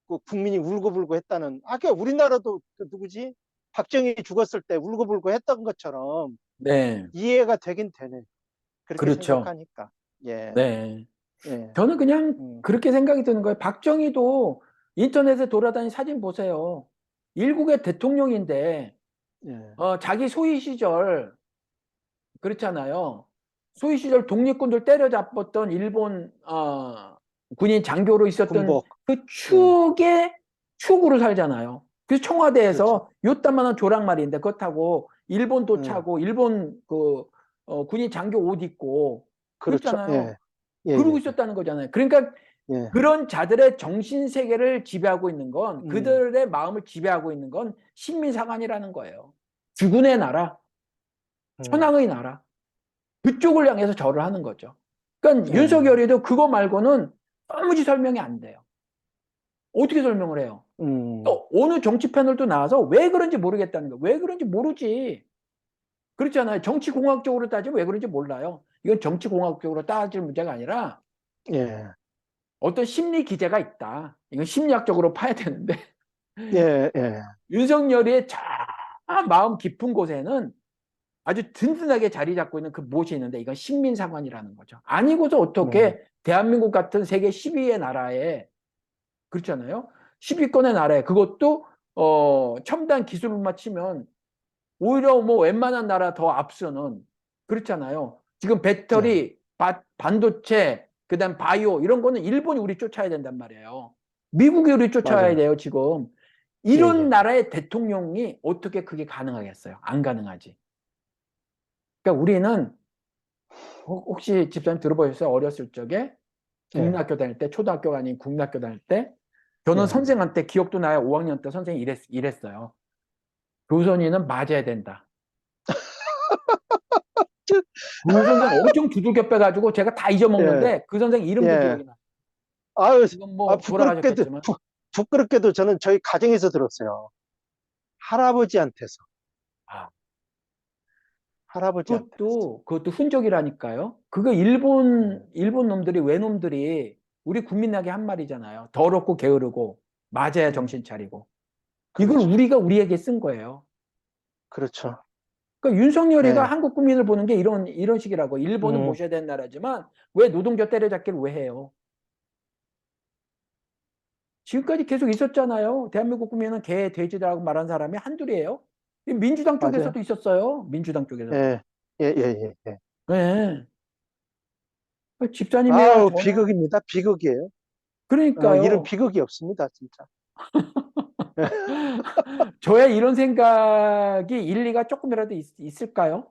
그 국민이 울고불고 했다는, 아까 우리나라도 그 누구지? 박정희 죽었을 때 울고불고 했던 것처럼 네, 이해가 되긴 되네. 그렇게 그렇죠. 생각하니까. 예, 네. 예, 저는 그냥 음, 그렇게 생각이 드는 거예요. 박정희도 인터넷에 돌아다니는 사진 보세요. 일국의 대통령인데, 예, 자기 소위 시절, 그렇잖아요. 소위 시절 독립군들 때려잡았던 일본, 군인 장교로 있었던 군복. 그 예, 추억의 추억으로 살잖아요. 그래서 그렇죠. 청와대에서 요따만한 조랑말인데 그렇다고 일본도 예, 차고 일본 그 군인 장교 옷 입고 그렇죠. 그랬잖아요. 예, 예, 그러고 예, 예, 있었다는 거잖아요. 그러니까 예, 그런 자들의 정신 세계를 지배하고 있는 건 음, 그들의 마음을 지배하고 있는 건 식민사관이라는 거예요. 주군의 나라, 음, 천황의 나라. 그쪽을 향해서 절을 하는 거죠. 그러니까 예, 윤석열이도 그거 말고는 도무지 설명이 안 돼요. 어떻게 설명을 해요? 음, 또 어느 정치 패널도 나와서 왜 그런지 모르겠다는 거예요. 왜 그런지 모르지. 그렇잖아요. 정치공학적으로 따지면 왜 그런지 몰라요. 이건 정치공학적으로 따질 문제가 아니라 예, 어떤 심리 기제가 있다. 이건 심리학적으로 파야 되는데 예, 예, 윤석열의 저 마음 깊은 곳에는 아주 든든하게 자리 잡고 있는 그 무엇이 있는데 이건 식민사관이라는 거죠. 아니고서 네, 어떻게 대한민국 같은 세계 10위의 나라에 그렇잖아요. 10위권의 나라에 그것도 첨단 기술만 치면 오히려 뭐 웬만한 나라 더 앞서는 그렇잖아요. 지금 네, 배터리, 반도체, 그다음 바이오 이런 거는 일본이 우리 쫓아야 된단 말이에요. 미국이 우리 쫓아야 맞아요. 돼요, 지금. 예, 이런 예, 나라의 대통령이 어떻게 그게 가능하겠어요? 안 가능하지. 그러니까 우리는 혹시 집사님 들어보셨어요? 어렸을 적에 예, 국민학교 다닐 때, 초등학교가 아닌 국민학교 다닐 때 저는 예. 선생한테 기억도 나요. 5학년 때 선생이 이랬어요. 교선이는 맞아야 된다. 그 선생 엄청 두들겨 빼가지고 제가 다 예, 잊어먹는데 그 선생 이름도 예. 기억이 나요. 아유, 지금 아, 뭐 부끄럽게도, 돌아가셨겠지만. 부끄럽게도 저는 저희 가정에서 들었어요. 할아버지한테서. 아, 할아버지한테서. 그것도 흔적이라니까요. 그거 음, 일본 놈들이, 외놈들이 우리 국민에게 한 말이잖아요. 더럽고 게으르고, 맞아야 음, 정신 차리고. 이걸 그렇죠. 우리가 우리에게 쓴 거예요. 그렇죠. 그러니까 윤석열이가 예, 한국 국민을 보는 게 이런 식이라고. 일본은 음, 모셔야 되는 나라지만 왜 노동자 때려잡기를 왜 해요? 지금까지 계속 있었잖아요. 대한민국 국민은 개, 돼지라고 말한 사람이 한둘이에요. 민주당 맞아요. 쪽에서도 있었어요. 민주당 쪽에서도. 예, 예, 예, 예, 예. 네. 집사님이랑 아우, 저는 비극입니다. 비극이에요. 이런 그러니까요. 비극이 없습니다, 진짜. 저의 이런 생각이 일리가 조금이라도 을까요?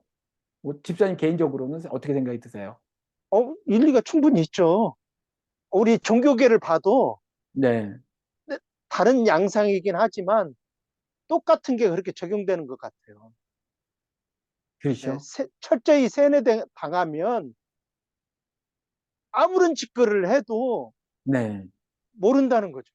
뭐 집사님 개인적으로는 어떻게 생각이 드세요? 일리가 충분히 있죠. 우리 종교계를 봐도 네, 네, 다른 양상이긴 하지만 똑같은 게 그렇게 적용되는 것 같아요. 예, 그렇죠. 철저히 세뇌당하면 아무런 짓거리를 해도 네. 모른다는 거죠.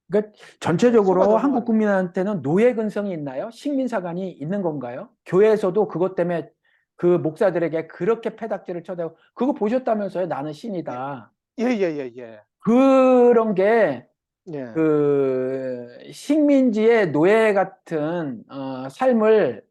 그러니까 예, 속아 전체적으로 한국 넘어가는 거죠. 국민한테는 노예 근성이 있나요? 식민사관이 있는 건가요? 교회에서도 그것 때문에 그 목사들에게 그렇게 패닥질을 쳐대고 그거 보셨다면서요? 나는 예, 신이다. 예, 예, 예. 그런 게 예, 그 식민지의 노예 같은 삶을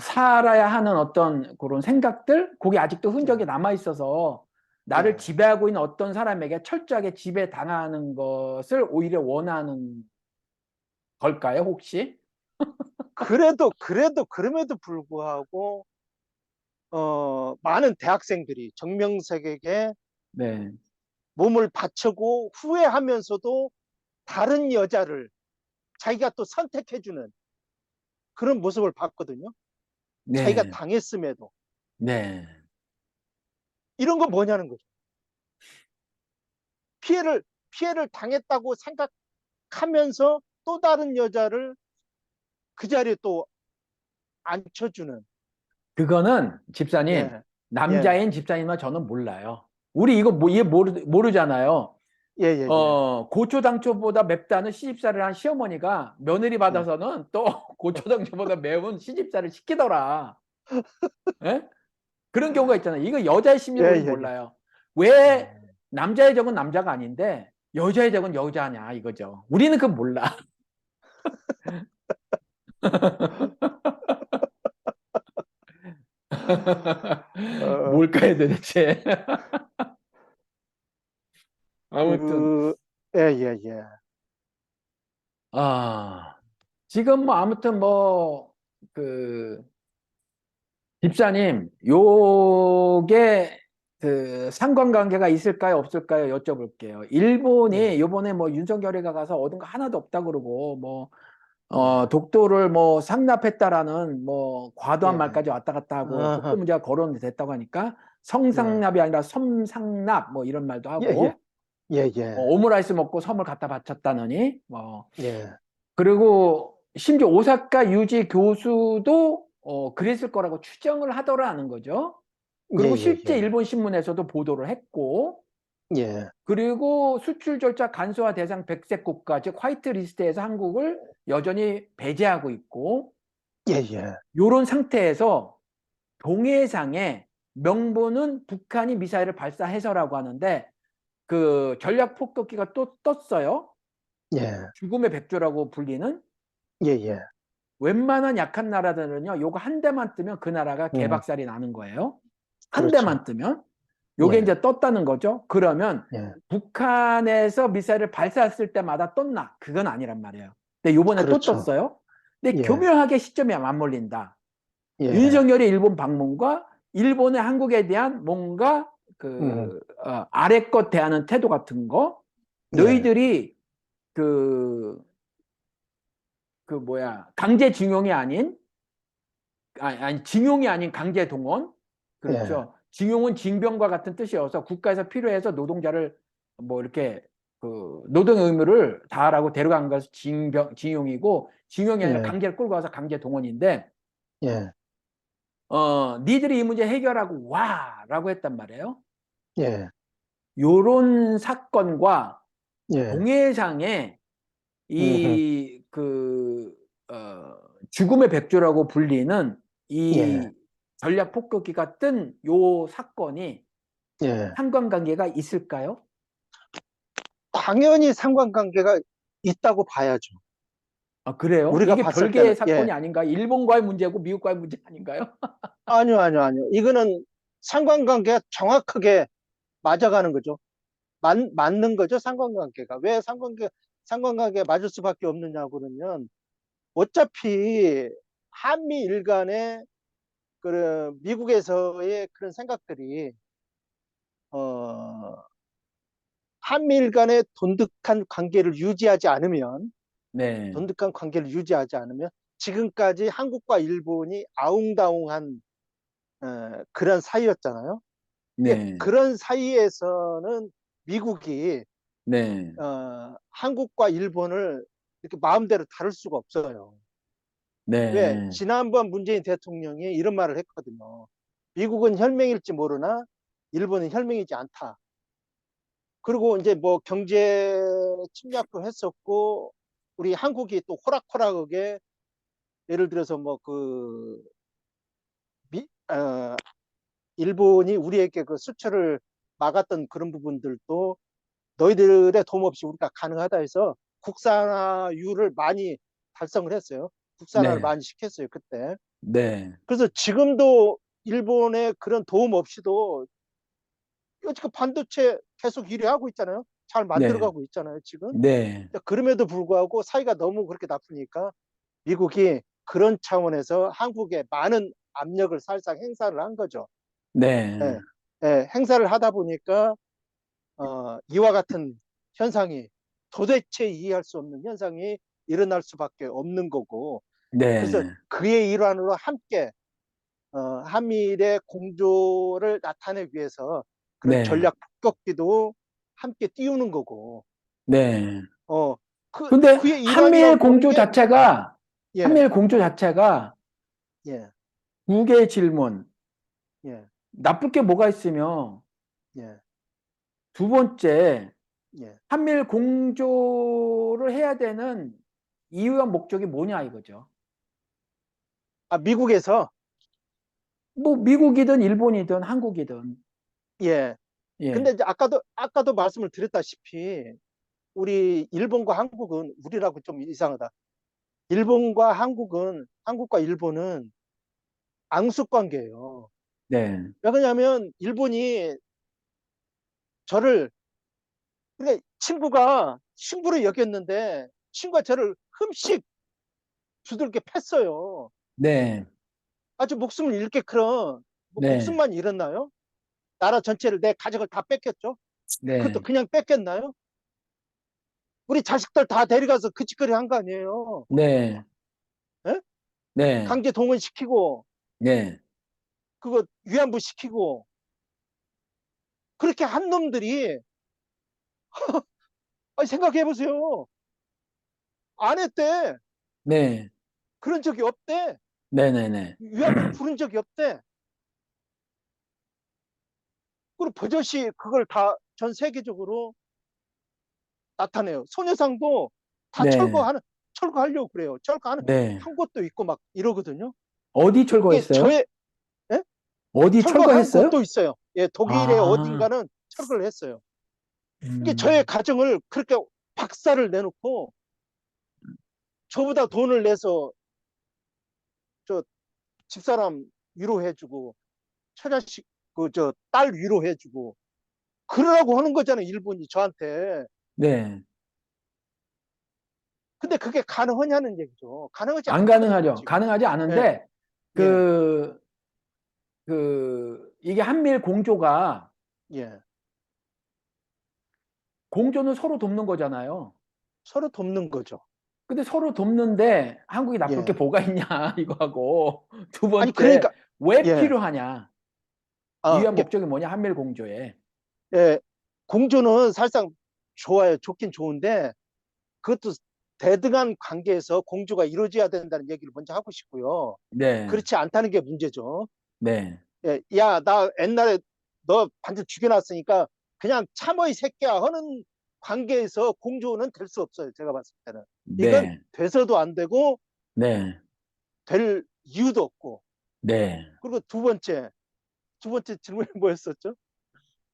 살아야 하는 어떤 그런 생각들, 그게 아직도 예, 흔적이 남아 있어서 나를 예. 지배하고 있는 어떤 사람에게 철저하게 지배당하는 것을 오히려 원하는 걸까요, 혹시? 그럼에도 불구하고, 많은 대학생들이 정명석에게 네, 몸을 바치고 후회하면서도 다른 여자를 자기가 또 선택해주는 그런 모습을 봤거든요. 자기가 네, 당했음에도. 네. 이런 건 뭐냐는 거죠. 피해를, 피해를 당했다고 생각하면서 또 다른 여자를 그 자리에 또 앉혀주는. 그거는 집사님, 예, 예, 남자인 집사님은 저는 몰라요. 우리 이거 뭐, 모르잖아요. 예, 예, 예. 고초당초보다 맵다는 시집살이를 한 시어머니가 며느리 예, 받아서는 또 고초당초보다 매운 시집살을 시키더라. 예? 그런 경우가 있잖아요. 이거 여자의 예, 심리를 우리는 예, 예. 몰라요. 왜 음. 남자의 적은 남자가 아닌데 여자의 적은 여자냐 이거죠. 우리는 그건 몰라. 어, 뭘까요 도대체? 아무튼 그, 예, 예, 예. 아 지금 뭐 아무튼 뭐그 집사님 요게 그 상관관계가 있을까요 없을까요 여쭤볼게요. 예, 일본이 요번에 뭐 윤석열이가 가서 얻은 거 하나도 없다 그러고 뭐 예, 독도를 뭐 상납했다라는 뭐 과도한 예. 말까지 왔다 갔다 하고 독도 아하, 문제가 거론이 됐다고 하니까 예, 성상납이 아니라 섬상납 뭐 이런 말도 예, 예, 하고 예, 예, 오므라이스 먹고 섬을 갖다 바쳤다느니 뭐 예, 그리고 심지어 오사카 유지 교수도 그랬을 거라고 추정을 하더라는 거죠. 예, 그리고 예, 실제 예, 일본 신문에서도 보도를 했고 예, 그리고 수출 절차 간소화 대상 100색 국가 즉 화이트 리스트에서 한국을 여전히 배제하고 있고 예, 예. 요런 상태에서 동해상에 명분은 북한이 미사일을 발사해서라고 하는데 그 전략 폭격기가 또 떴어요. 예, 죽음의 백조라고 불리는 예, 예. 웬만한 약한 나라들은요, 요거 한 대만 뜨면 그 나라가 음, 개박살이 나는 거예요. 한 그렇죠. 대만 뜨면. 요게 예, 이제 떴다는 거죠. 그러면 예, 북한에서 미사일을 발사했을 때마다 떴나? 그건 아니란 말이에요. 근데 요번에 또 그렇죠. 떴어요. 근데 예, 교묘하게 시점이 맞물린다. 예, 윤석열의 일본 방문과 일본의 한국에 대한 뭔가 음, 아래껏 대하는 태도 같은 거, 예, 너희들이 그, 그 뭐야, 강제징용이 아닌, 아니, 징용이 아닌 강제 동원. 예, 그렇죠. 징용은 징병과 같은 뜻이어서 국가에서 필요해서 노동자를 뭐 이렇게 그 노동 의무를 다하라고 데려간 것이 징용이고, 징용이 아니라 예, 강제를 끌고 와서 강제 동원인데, 예, 니들이 이 문제 해결하고 와라고 했단 말이에요. 예, 요런 사건과 예, 동해상에 음, 이 죽음의 백조라고 불리는 예, 이 전략 폭격기가 뜬 요 사건이 예. 상관관계가 있을까요? 당연히 상관관계가 있다고 봐야죠. 아, 그래요? 우리가 이게 봤을 별개의 때는, 예. 사건이 아닌가요? 일본과의 문제고 미국과의 문제 아닌가요? 아니요, 아니요, 아니요. 이거는 상관관계가 정확하게 맞아가는 거죠. 맞는 거죠, 상관관계가. 왜 상관관계가 맞을 수밖에 없느냐, 그러면, 어차피 한미일 간의 그 미국에서의 그런 생각들이, 어, 한미일 간의 돈독한 관계를 유지하지 않으면, 네, 돈독한 관계를 유지하지 않으면, 지금까지 한국과 일본이 아웅다웅한 그런 사이였잖아요. 이게 네, 그런 사이에서는 미국이 네, 한국과 일본을 이렇게 마음대로 다룰 수가 없어요. 왜? 네, 지난번 문재인 대통령이 이런 말을 했거든요. 미국은 혈맹일지 모르나 일본은 혈맹이지 않다. 그리고 이제 뭐 경제 침략도 했었고 우리 한국이 또 호락호락하게 예를 들어서 뭐그 일본이 우리에게 그 수출을 막았던 그런 부분들도 너희들의 도움 없이 우리가 가능하다 해서 국산화율을 많이 달성을 했어요. 국산화를 네, 많이 시켰어요, 그때. 네, 그래서 지금도 일본의 그런 도움 없이도 지금 반도체 계속 1위 하고 있잖아요. 잘 네, 만들어가고 있잖아요, 지금. 네, 그럼에도 불구하고 사이가 너무 그렇게 나쁘니까 미국이 그런 차원에서 한국에 많은 압력을 살짝 행사를 한 거죠. 네, 예, 예, 행사를 하다 보니까 이와 같은 현상이 도대체 이해할 수 없는 현상이 일어날 수밖에 없는 거고 그래서 네, 그의 일환으로 함께 한미일의 공조를 나타내기 위해서 그런 네, 전략 폭격기도 함께 띄우는 거고 네. 어, 근데 그의 일환이라고 보는 게 예, 한미일 공조 자체가 예, 두 개의 질문, 예, 나쁠 게 뭐가 있으며, 예, 두 번째, 예. 한미일 공조를 해야 되는 이유와 목적이 뭐냐 이거죠. 아, 미국에서 뭐 미국이든 일본이든 한국이든. 예. 근데 예, 이제 아까도 말씀을 드렸다시피 우리 일본과 한국은 우리라고 좀 이상하다. 한국과 일본은 앙숙 관계예요. 네, 왜 그러냐면, 일본이 저를, 그러니까 친구가 친구로 여겼는데, 친구가 저를 흠씩 두들겨 팼어요. 네, 아주 목숨을 잃게 그런, 뭐 네, 목숨만 잃었나요? 나라 전체를 내 가족을 다 뺏겼죠? 그것도 네, 그냥 뺏겼나요? 우리 자식들 다 데려가서 그 짓거리 한 거 아니에요? 네, 예? 네, 강제 동원시키고, 네, 그거 위안부 시키고, 그렇게 한 놈들이, 아니, 생각해 보세요. 안 했대. 네, 그런 적이 없대. 네, 네, 네, 위안부 부른 적이 없대. 그리고 버젓이 그걸 다 전 세계적으로 나타내요. 소녀상도 다 네, 철거하려고 그래요. 철거하는 네. 한 곳도 있고 막 이러거든요. 어디 이게 철거했어요? 저의, 예? 어디 철거한 철거했어요? 곳도 있어요. 예, 독일의 아, 어딘가는 철거를 했어요. 이게 저의 음, 가정을 그렇게 박살을 내놓고 저보다 돈을 내서 저 집사람 위로해주고 처자식 그 저 딸 위로해주고 그러라고 하는 거잖아요. 일본이 저한테. 네. 근데 그게 가능하냐는 얘기죠. 가능하지 안 않거든요, 가능하죠. 지금. 가능하지 예, 않은데, 예, 그, 이게 한미일 공조가, 예. 공조는 서로 돕는 거잖아요. 서로 돕는 거죠. 근데 서로 돕는데 한국이 나쁠 게 예. 뭐가 있냐, 이거하고. 두 아니, 번째, 그러니까, 왜 예. 필요하냐? 아, 이유와 이게, 목적이 뭐냐, 한미일 공조에. 예. 공조는 사실상 좋아요. 좋긴 좋은데, 그것도 대등한 관계에서 공조가 이루어져야 된다는 얘기를 먼저 하고 싶고요. 네, 그렇지 않다는 게 문제죠. 네, 예, 야, 나 옛날에 너 반드시 죽여놨으니까 그냥 참어 이 새끼야 하는 관계에서 공조는 될 수 없어요. 제가 봤을 때는. 이건 네, 돼서도 안 되고 네, 될 이유도 없고. 네. 그리고 두 번째 질문이 뭐였었죠?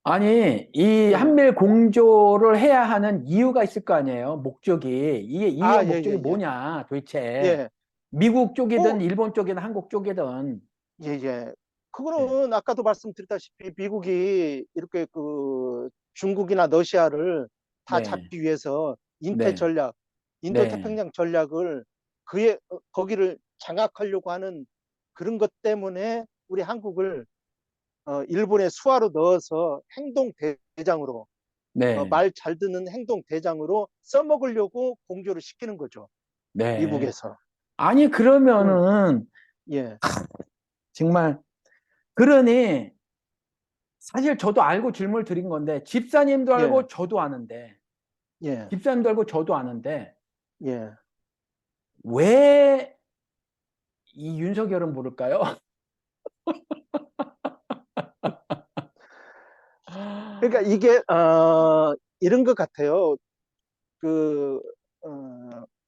아니, 이 예. 한미일 공조를 해야 하는 이유가 있을 거 아니에요. 목적이. 이게 이유와 아, 예, 목적이 예, 예. 뭐냐, 도대체. 예. 미국 쪽이든 뭐, 일본 쪽이든 한국 쪽이든. 예, 예. 네, 그거는 아까도 말씀드렸다시피 미국이 이렇게 그 중국이나 러시아를 다 네, 잡기 위해서 인태 네, 전략, 인도 네, 태평양 전략을 거기를 장악하려고 하는 그런 것 때문에 우리 한국을 일본의 수하로 넣어서 행동 대장으로 네, 말 잘 듣는 행동 대장으로 써먹으려고 공조를 시키는 거죠. 네. 미국에서. 아니, 그건 그러면은, 예, 정말, 그러니, 사실 저도 알고 질문을 드린 건데, 집사님도 예, 알고 저도 아는데, 예, 집사님도 알고 저도 아는데, 예. 왜 이 윤석열은 모를까요? 그러니까 이게 이런 것 같아요. 그 어,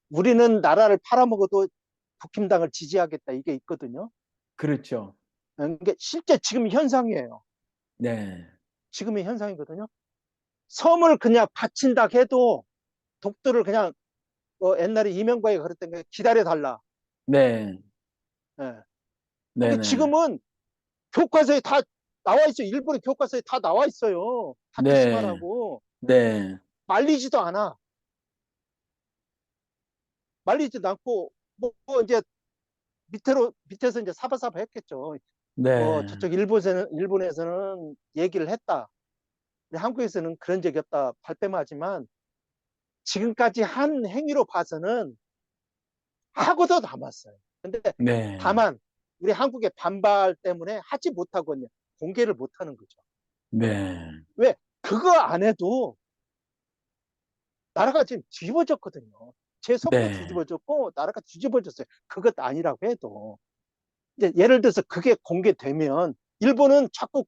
우리는 나라를 팔아먹어도 국힘당을 지지하겠다 이게 있거든요. 그렇죠. 이게 실제 지금 현상이에요. 네, 지금의 현상이거든요. 섬을 그냥 바친다 해도 독도를 그냥 옛날에 이명박이 그랬던 게 기다려 달라. 네, 예. 네, 근데 네, 지금은 교과서에 다 나와 있어요. 일본의 교과서에 다 나와 있어요. 네, 다케시마라고 네, 말리지도 않아. 말리지도 않고 뭐 이제 밑에서 이제 사바사바 했겠죠. 네, 저쪽 일본에서는 얘기를 했다. 한국에서는 그런 적이 없다. 발뺌하지만 지금까지 한 행위로 봐서는 하고도 남았어요. 근데 네, 다만 우리 한국의 반발 때문에 하지 못하거든요. 공개를 못하는 거죠. 네, 왜? 그거 안 해도 나라가 지금 뒤집어졌거든요. 제 속도 네, 뒤집어졌고 나라가 뒤집어졌어요. 그것 아니라고 해도. 이제 예를 들어서 그게 공개되면 일본은 자꾸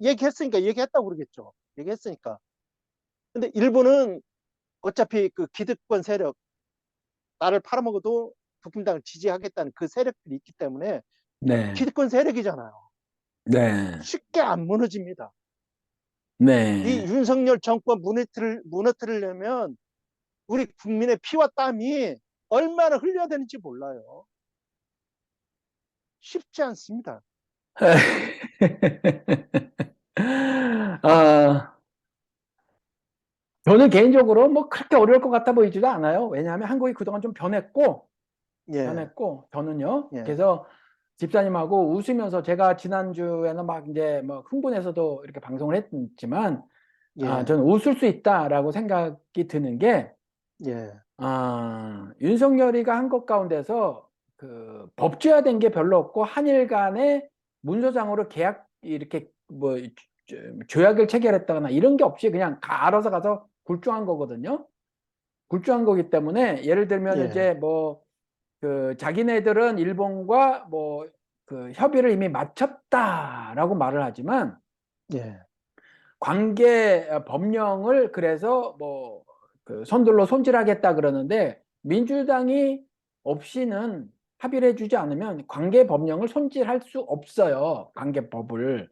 얘기했으니까 얘기했다고 그러겠죠. 얘기했으니까. 근데 일본은 어차피 그 기득권 세력, 나를 팔아먹어도 국힘당을 지지하겠다는 그 세력들이 있기 때문에 네, 기득권 세력이잖아요. 네, 쉽게 안 무너집니다. 이 네. 윤석열 정권 무너뜨리려면 우리 국민의 피와 땀이 얼마나 흘려야 되는지 몰라요. 쉽지 않습니다. 아, 저는 개인적으로 뭐 그렇게 어려울 것 같아 보이지도 않아요. 왜냐하면 한국이 그동안 좀 예, 저는요. 예, 그래서 집사님하고 웃으면서 제가 지난주에는 막 이제 뭐 흥분해서도 이렇게 방송을 했지만, 예, 저는 웃을 수 있다라고 생각이 드는 게, 예, 윤석열이가 한 것 가운데서 그 법제화된 게 별로 없고 한일 간에 문서상으로 계약 이렇게 뭐 조약을 체결했다거나 이런 게 없이 그냥 알아서 가서 굴종한 거거든요. 굴종한 거기 때문에 예를 들면 예, 이제 뭐 그 자기네들은 일본과 뭐 그 협의를 이미 마쳤다라고 말을 하지만 예, 관계 법령을 그래서 뭐 그 손들로 손질하겠다 그러는데 민주당이 없이는 합의를 해주지 않으면 관계법령을 손질할 수 없어요. 관계법을.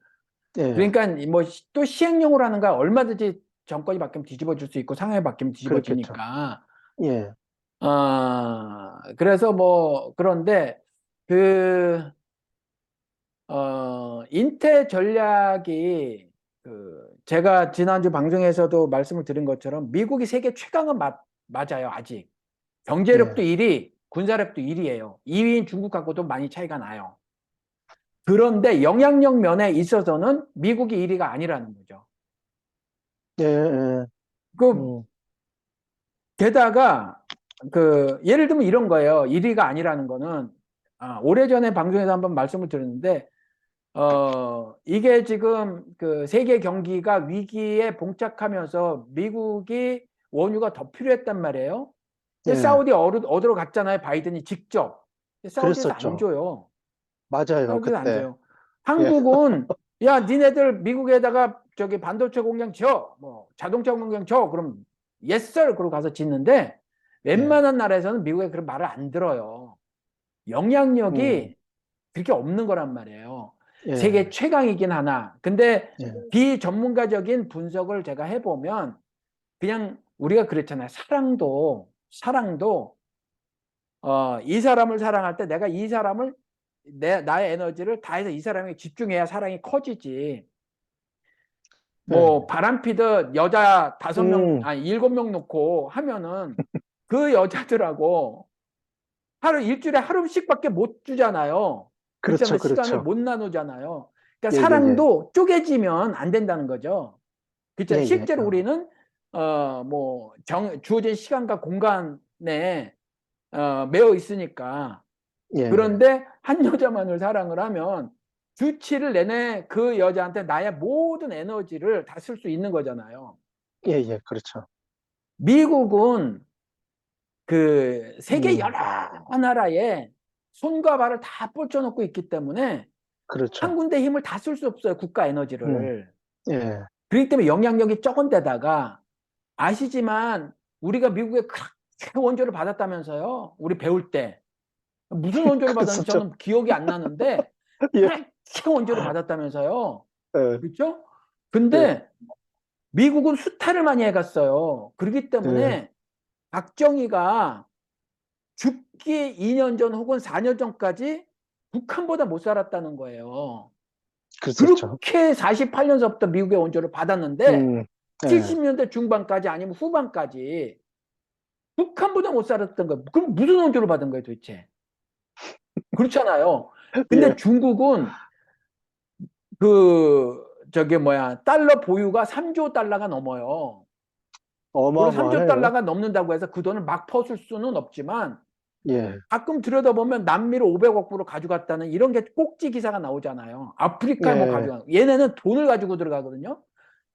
예, 그러니까 뭐 또 시행령으로 하는 거 얼마든지 정권이 바뀌면 뒤집어질 수 있고 상황이 바뀌면 그렇겠죠. 뒤집어지니까. 예, 그래서 뭐 그런데 그 인태 전략이 제가 지난주 방송에서도 말씀을 드린 것처럼 미국이 세계 최강은 맞아요, 아직. 경제력도 예, 1위, 군사력도 1위예요. 2위인 중국하고도 많이 차이가 나요. 그런데 영향력 면에 있어서는 미국이 1위가 아니라는 거죠. 예, 예, 그 음, 게다가 예를 들면 이런 거예요. 1위가 아니라는 거는 오래전에 방송에서 한번 말씀을 드렸는데 이게 지금 세계 경기가 위기에 봉착하면서 미국이 원유가 더 필요했단 말이에요. 근데 예, 사우디 얻으러 갔잖아요. 바이든이 직접. 사우디에서 안 그랬었죠. 줘요. 맞아요, 사우디에서 안 그때. 줘요. 예, 한국은 야, 니네들 미국에다가 저기 반도체 공장 줘, 뭐 자동차 공장 줘. 그럼 yes sir 그러고 가서 짓는데 예, 웬만한 나라에서는 미국에 그런 말을 안 들어요. 음, 영향력이 그렇게 없는 거란 말이에요. 세계 예, 최강이긴 하나. 근데 예, 비전문가적인 분석을 제가 해보면 그냥 우리가 그랬잖아요. 사랑도 이 사람을 사랑할 때 내가 이 사람을 나의 에너지를 다해서 이 사람에게 집중해야 사랑이 커지지. 예, 뭐 바람 피듯 여자 음, 7명 놓고 하면은 그 여자들하고 일주일에 하루씩밖에 못 주잖아요. 그렇죠, 그렇잖아요. 시간을 그렇죠. 못 나누잖아요. 그러니까 예, 예, 예, 사랑도 쪼개지면 안 된다는 거죠. 예, 그렇죠. 예, 실제로 우리는 뭐 주어진 시간과 공간에 매여 있으니까. 예, 예, 그런데 한 여자만을 사랑을 하면 주치를 내내 그 여자한테 나의 모든 에너지를 다 쓸 수 있는 거잖아요. 예, 예, 그렇죠. 미국은 세계 음, 여러 나라에 손과 발을 다 뻗쳐놓고 있기 때문에 한 그렇죠. 군데 힘을 다 쓸 수 없어요. 국가 음, 에너지를. 예, 그렇기 때문에 영향력이 적은 데다가 아시지만 우리가 미국에 그렇게 원조를 받았다면서요. 우리 배울 때. 무슨 원조를 받았는지 그랬었죠. 저는 기억이 안 나는데 예, 그렇게 원조를 받았다면서요. 예, 그렇죠? 예, 근데 미국은 수탈을 많이 해갔어요. 그렇기 예, 때문에 박정희가 죽기 2년 전 혹은 4년 전까지 북한보다 못 살았다는 거예요. 그랬었죠. 그렇게 48년서부터 미국의 원조를 받았는데 예, 70년대 중반까지 아니면 후반까지 북한보다 못 살았던 거예요. 그럼 무슨 원조를 받은 거예요, 도대체? 그렇잖아요. 근데 예, 중국은 달러 보유가 3조 달러가 넘어요. 물론 3조 어마어마하네요. 달러가 넘는다고 해서 그 돈을 막 퍼줄 수는 없지만 예, 가끔 들여다보면 남미를 500억 불로 가져갔다는 이런 게 꼭지 기사가 나오잖아요. 아프리카에 뭐 예, 가져가. 얘네는 돈을 가지고 들어가거든요.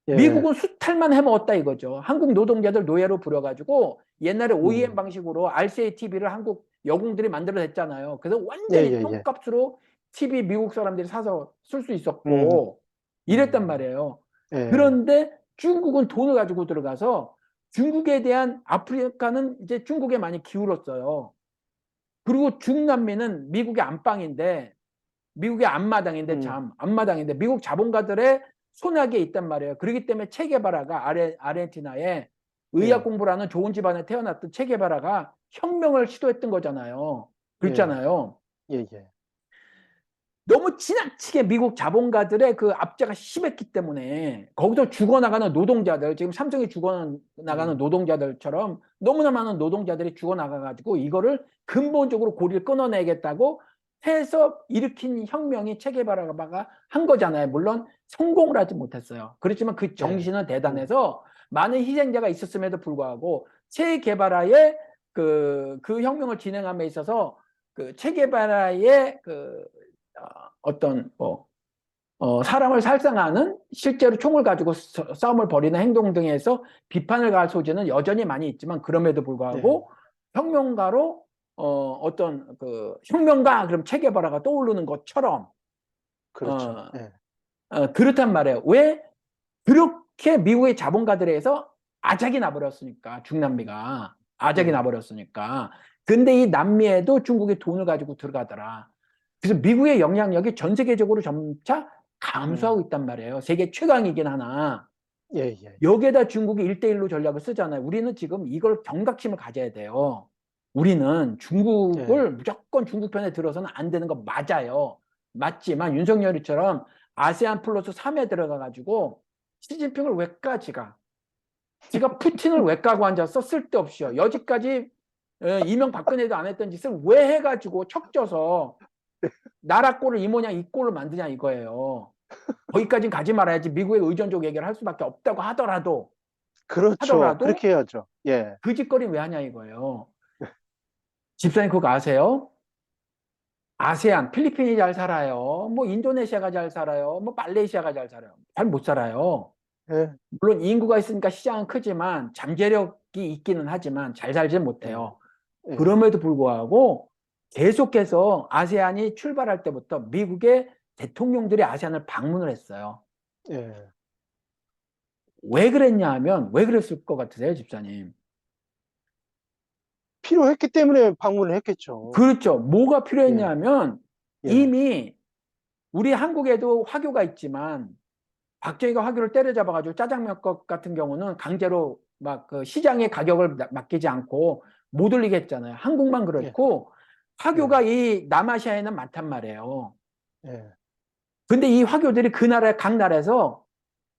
예, 미국은 수탈만 해먹었다 이거죠. 한국 노동자들 노예로 부려가지고 옛날에 OEM 음, 방식으로 RCA TV를 한국 여공들이 만들어냈잖아요. 그래서 예, 완전히 예, 예, 똥값으로 TV 미국 사람들이 사서 쓸 수 음, 있었고 이랬단 말이에요. 예, 그런데 중국은 돈을 가지고 들어가서 중국에 대한 아프리카는 이제 중국에 많이 기울었어요. 그리고 중남미는 미국의 안방인데 미국의 앞마당인데 음, 앞마당인데 미국 자본가들의 손아귀에 있단 말이에요. 그렇기 때문에 체게바라가 아르헨티나에 의학 예, 공부를 하는 좋은 집안에 태어났던 체게바라가 혁명을 시도했던 거잖아요. 예, 그렇잖아요. 예, 예, 너무 지나치게 미국 자본가들의 그 압제가 심했기 때문에 거기서 죽어나가는 노동자들, 지금 삼성이 죽어나가는 음, 노동자들처럼 너무나 많은 노동자들이 죽어나가가지고 이거를 근본적으로 고리를 끊어내겠다고 해서 일으킨 혁명이 체게바라가 한 거잖아요. 물론 성공을 하지 못했어요. 그렇지만 그 예, 정신은 음, 대단해서 많은 희생자가 있었음에도 불구하고 체게바라의 그 혁명을 진행함에 있어서 체게바라의 어떤 사람을 살상하는 실제로 총을 가지고 싸움을 벌이는 행동 등에서 비판을 가할 소지는 여전히 많이 있지만 그럼에도 예, 불구하고 혁명가로 어떤 혁명가 그럼 체게바라가 떠오르는 것처럼 그렇죠. 어, 예, 그렇단 말이에요. 왜 그렇게 미국의 자본가들에 의해서 아작이 나버렸으니까 중남미가 아작이 예, 나버렸으니까 근데 이 남미에도 중국이 돈을 가지고 들어가더라. 그래서 미국의 영향력이 전 세계적으로 점차 감소하고 있단 말이에요. 세계 최강이긴 하나. 예, 예, 예. 여기에다 중국이 1대1로 전략을 쓰잖아요. 우리는 지금 이걸 경각심을 가져야 돼요. 우리는 예. 중국을 무조건 중국 편에 들어서는 안 되는 거 맞아요. 맞지만 윤석열이처럼 아세안 플러스 3에 들어가가지고 시진핑을 왜 까, 지가 푸틴을 왜 까고 앉았어? 쓸데없이요. 여지까지 이명박근혜도 안 했던 짓을 왜 해가지고 척져서 나라 꼴을 이 모양 이 꼴을 만드냐 이거예요. 거기까지는 가지 말아야지. 미국의 의존적 얘기를 할 수밖에 없다고 그렇죠. 하더라도 그렇게 해야죠. 예. 그 짓거리 왜 하냐 이거예요. 집사님 그거 아세요? 아세안, 필리핀이 잘 살아요. 뭐 인도네시아가 잘 살아요. 뭐 말레이시아가 잘 살아요. 잘 못 살아요. 예, 물론 인구가 있으니까 시장은 크지만 잠재력이 있기는 하지만 잘 살지는 예, 못해요. 예, 그럼에도 불구하고 계속해서 아세안이 출발할 때부터 미국의 대통령들이 아세안을 방문을 했어요. 예. 왜 그랬냐 하면 왜 그랬을 것 같으세요, 집사님? 필요했기 때문에 방문을 했겠죠. 그렇죠. 뭐가 필요했냐 예, 하면 예, 이미 우리 한국에도 화교가 있지만 박정희가 화교를 때려잡아가지고 짜장면값 같은 경우는 강제로 막 그 시장의 가격을 맡기지 않고 못 올리게 했잖아요. 한국만 예, 그랬고 예, 화교가 이 남아시아에는 많단 말이에요. 예. 근데 이 화교들이 그 나라 각 나라에서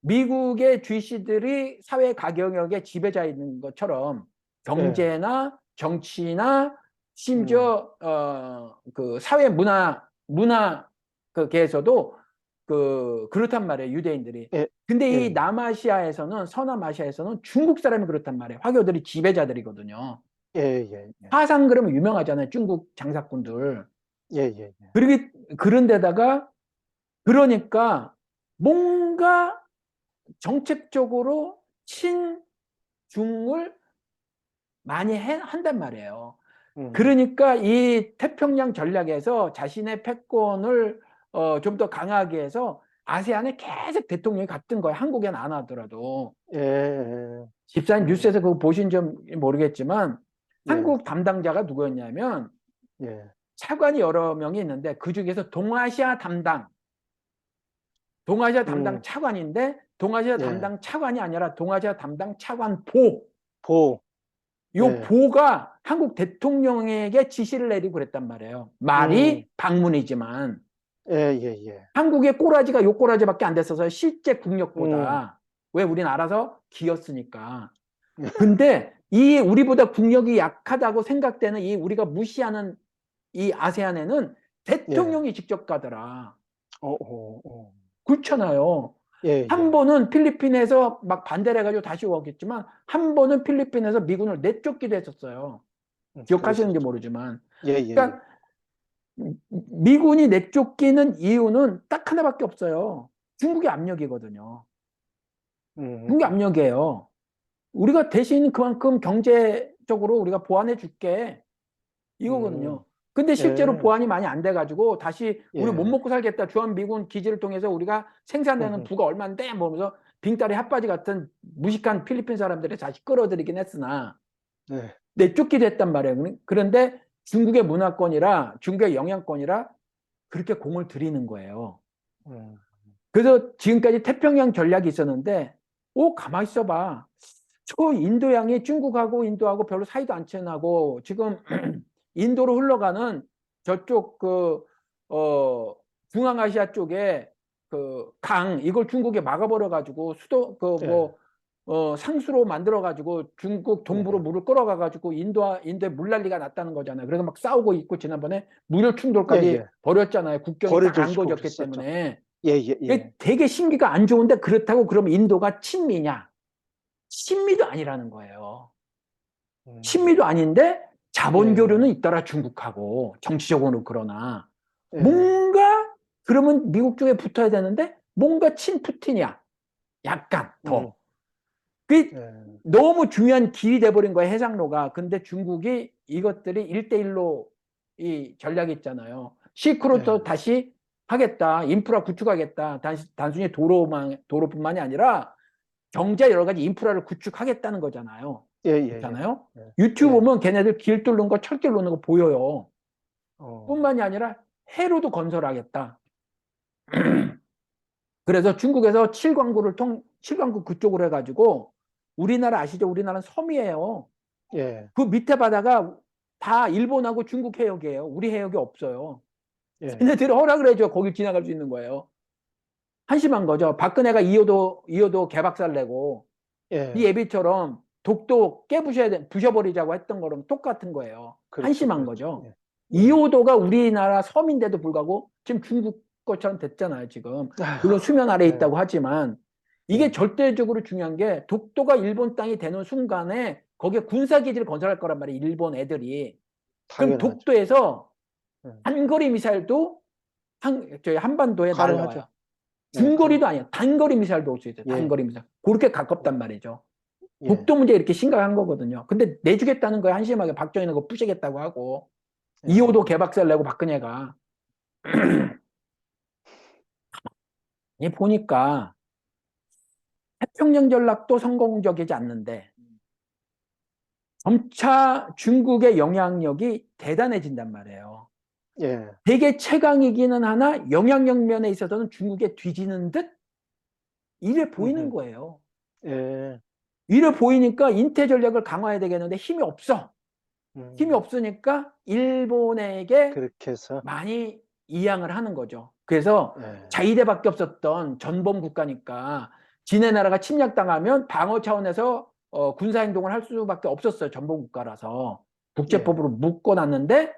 미국의 GC들이 사회 가경역의 지배자인 것처럼 예. 경제나 정치나 음, 심지어 그 사회 문화 그계에서도 그렇단 말이에요, 유대인들이. 예, 근데 예, 이 예, 남아시아에서는 서남아시아에서는 중국 사람이 그렇단 말이에요. 화교들이 지배자들이거든요. 예, 예, 예, 화상 그러면 유명하잖아요, 중국 장사꾼들. 예, 예, 예. 그러기 그런데다가 그러니까 뭔가 정책적으로 친중을 많이 한단 말이에요. 음, 그러니까 이 태평양 전략에서 자신의 패권을 좀 더 강하게 해서 아세안에 계속 대통령이 갔던 거예요. 한국에는 안 하더라도. 예, 예, 집사님 음, 뉴스에서 그거 보신 점 모르겠지만 예, 한국 담당자가 누구였냐면 예, 차관이 여러 명이 있는데 그중에서 동아시아 담당 음, 차관인데 동아시아 예. 담당 차관이 아니라 동아시아 담당 차관보. 보, 요 예, 보가 한국 대통령에게 지시를 내리고 그랬단 말이에요. 음, 말이 방문이지만 예, 예, 예. 한국의 꼬라지가 요 꼬라지밖에 안 됐어서 실제 음, 국력보다 왜 우린 알아서 기었으니까. 근데 이 우리보다 국력이 약하다고 생각되는 이 우리가 무시하는 이 아세안에는 예, 대통령이 직접 가더라. 어. 그렇잖아요. 예, 한 예. 번은 필리핀에서 막 반대를 해가지고 다시 오겠지만 한 번은 필리핀에서 미군을 내쫓기도 했었어요. 기억하시는지 그랬었죠. 모르지만. 예, 예, 예. 그러니까 미군이 내쫓기는 이유는 딱 하나밖에 없어요. 중국의 압력이거든요. 중국의 음, 압력이에요. 우리가 대신 그만큼 경제적으로 우리가 보완해 줄게. 음, 이거거든요. 근데 실제로 예, 보완이 많이 안 돼가지고 다시 우리 못 예. 먹고 살겠다. 주한미군 기지를 통해서 우리가 생산되는 음, 부가 얼마인데 뭐면서 빙다리 핫바지 같은 무식한 필리핀 사람들을 다시 끌어들이긴 했으나 네. 내쫓기도 했단 말이에요. 그런데 중국의 문화권이라 중국의 영향권이라 그렇게 공을 들이는 거예요. 음, 그래서 지금까지 태평양 전략이 있었는데 가만히 있어봐. 저 인도양이 중국하고 인도하고 별로 사이도 안 친하고 지금 인도로 흘러가는 저쪽 중앙아시아 쪽에 그 강 이걸 중국에 막아버려 가지고 수도 예, 상수로 만들어 가지고 중국 동부로 예, 물을 끌어가 가지고 인도에 물난리가 났다는 거잖아요. 그래서 막 싸우고 있고 지난번에 무력 예, 충돌까지 예. 벌였잖아요. 국경이 딱 거리두시고 안거졌기 그랬었죠. 때문에. 예, 예, 이게 예. 되게 심기가 안 좋은데 그렇다고 그러면 인도가 친미냐? 친미도 아니라는 거예요. 음, 친미도 아닌데 자본 교류는 예, 있더라 중국하고 정치적으로는 그러나 예, 뭔가 그러면 미국 쪽에 붙어야 되는데 뭔가 친푸틴이야. 약간 음, 더. 그 예, 너무 중요한 길이 돼버린 거야 해상로가. 근데 중국이 이것들이 1대1로 이 전략이 있잖아요. 실크로드 예, 다시 하겠다. 인프라 구축하겠다. 단순히 도로뿐만이 아니라 경제 여러 가지 인프라를 구축하겠다는 거잖아요. 예, 예, 예. 있잖아요. 예. 유튜브 예. 보면 걔네들 길 뚫는 거, 철길 놓는 거 보여요. 어, 뿐만이 아니라 해로도 건설하겠다. 그래서 중국에서 칠광구 그쪽으로 해가지고 우리나라 아시죠? 우리나라는 섬이에요. 예, 그 밑에 바다가 다 일본하고 중국 해역이에요. 우리 해역이 없어요. 예, 걔네들이 허락을 해줘. 거길 지나갈 수 있는 거예요. 한심한 거죠. 박근혜가 이호도 개박살 내고 이 예. 애비처럼 독도 부셔버리자고 했던 거랑 똑같은 거예요. 그렇죠, 한심한 그렇죠. 거죠. 예, 예. 이호도가 우리나라 섬인데도 불구하고 지금 중국 것처럼 됐잖아요, 지금. 물론 아휴, 수면 아래에 예, 있다고 하지만 이게 예. 절대적으로 중요한 게 독도가 일본 땅이 되는 순간에 거기에 군사기지를 건설할 거란 말이에요, 일본 애들이. 그럼 당연하죠. 독도에서 예. 단거리 미사일도 저희 한반도에 가능하죠. 날라와요. 예, 중거리도 아니야. 단거리 미사일도 올 수 있어요. 예, 단거리 미사일. 그렇게 가깝단 말이죠. 예, 독도 문제 이렇게 심각한 거거든요. 근데 내주겠다는 거야. 한심하게 박정희는 그거 부시겠다고 하고. 예. 2호도 개박살 내고 박근혜가. 이 보니까 태평양 전략도 성공적이지 않는데 점차 중국의 영향력이 대단해진단 말이에요. 예. 세계 최강이기는 하나 영향력 면에 있어서는 중국에 뒤지는 듯 이래 보이는 음흠. 거예요. 예. 이래 보이니까 인태 전략을 강화해야 되겠는데 힘이 없어. 힘이 음. 없으니까 일본에게 그렇게 해서, 많이 이양을 하는 거죠. 그래서 예, 자위대밖에 없었던 전범 국가니까 지네 나라가 침략당하면 방어 차원에서 군사행동을 할 수밖에 없었어요. 전범 국가라서. 예. 국제법으로 묶어놨는데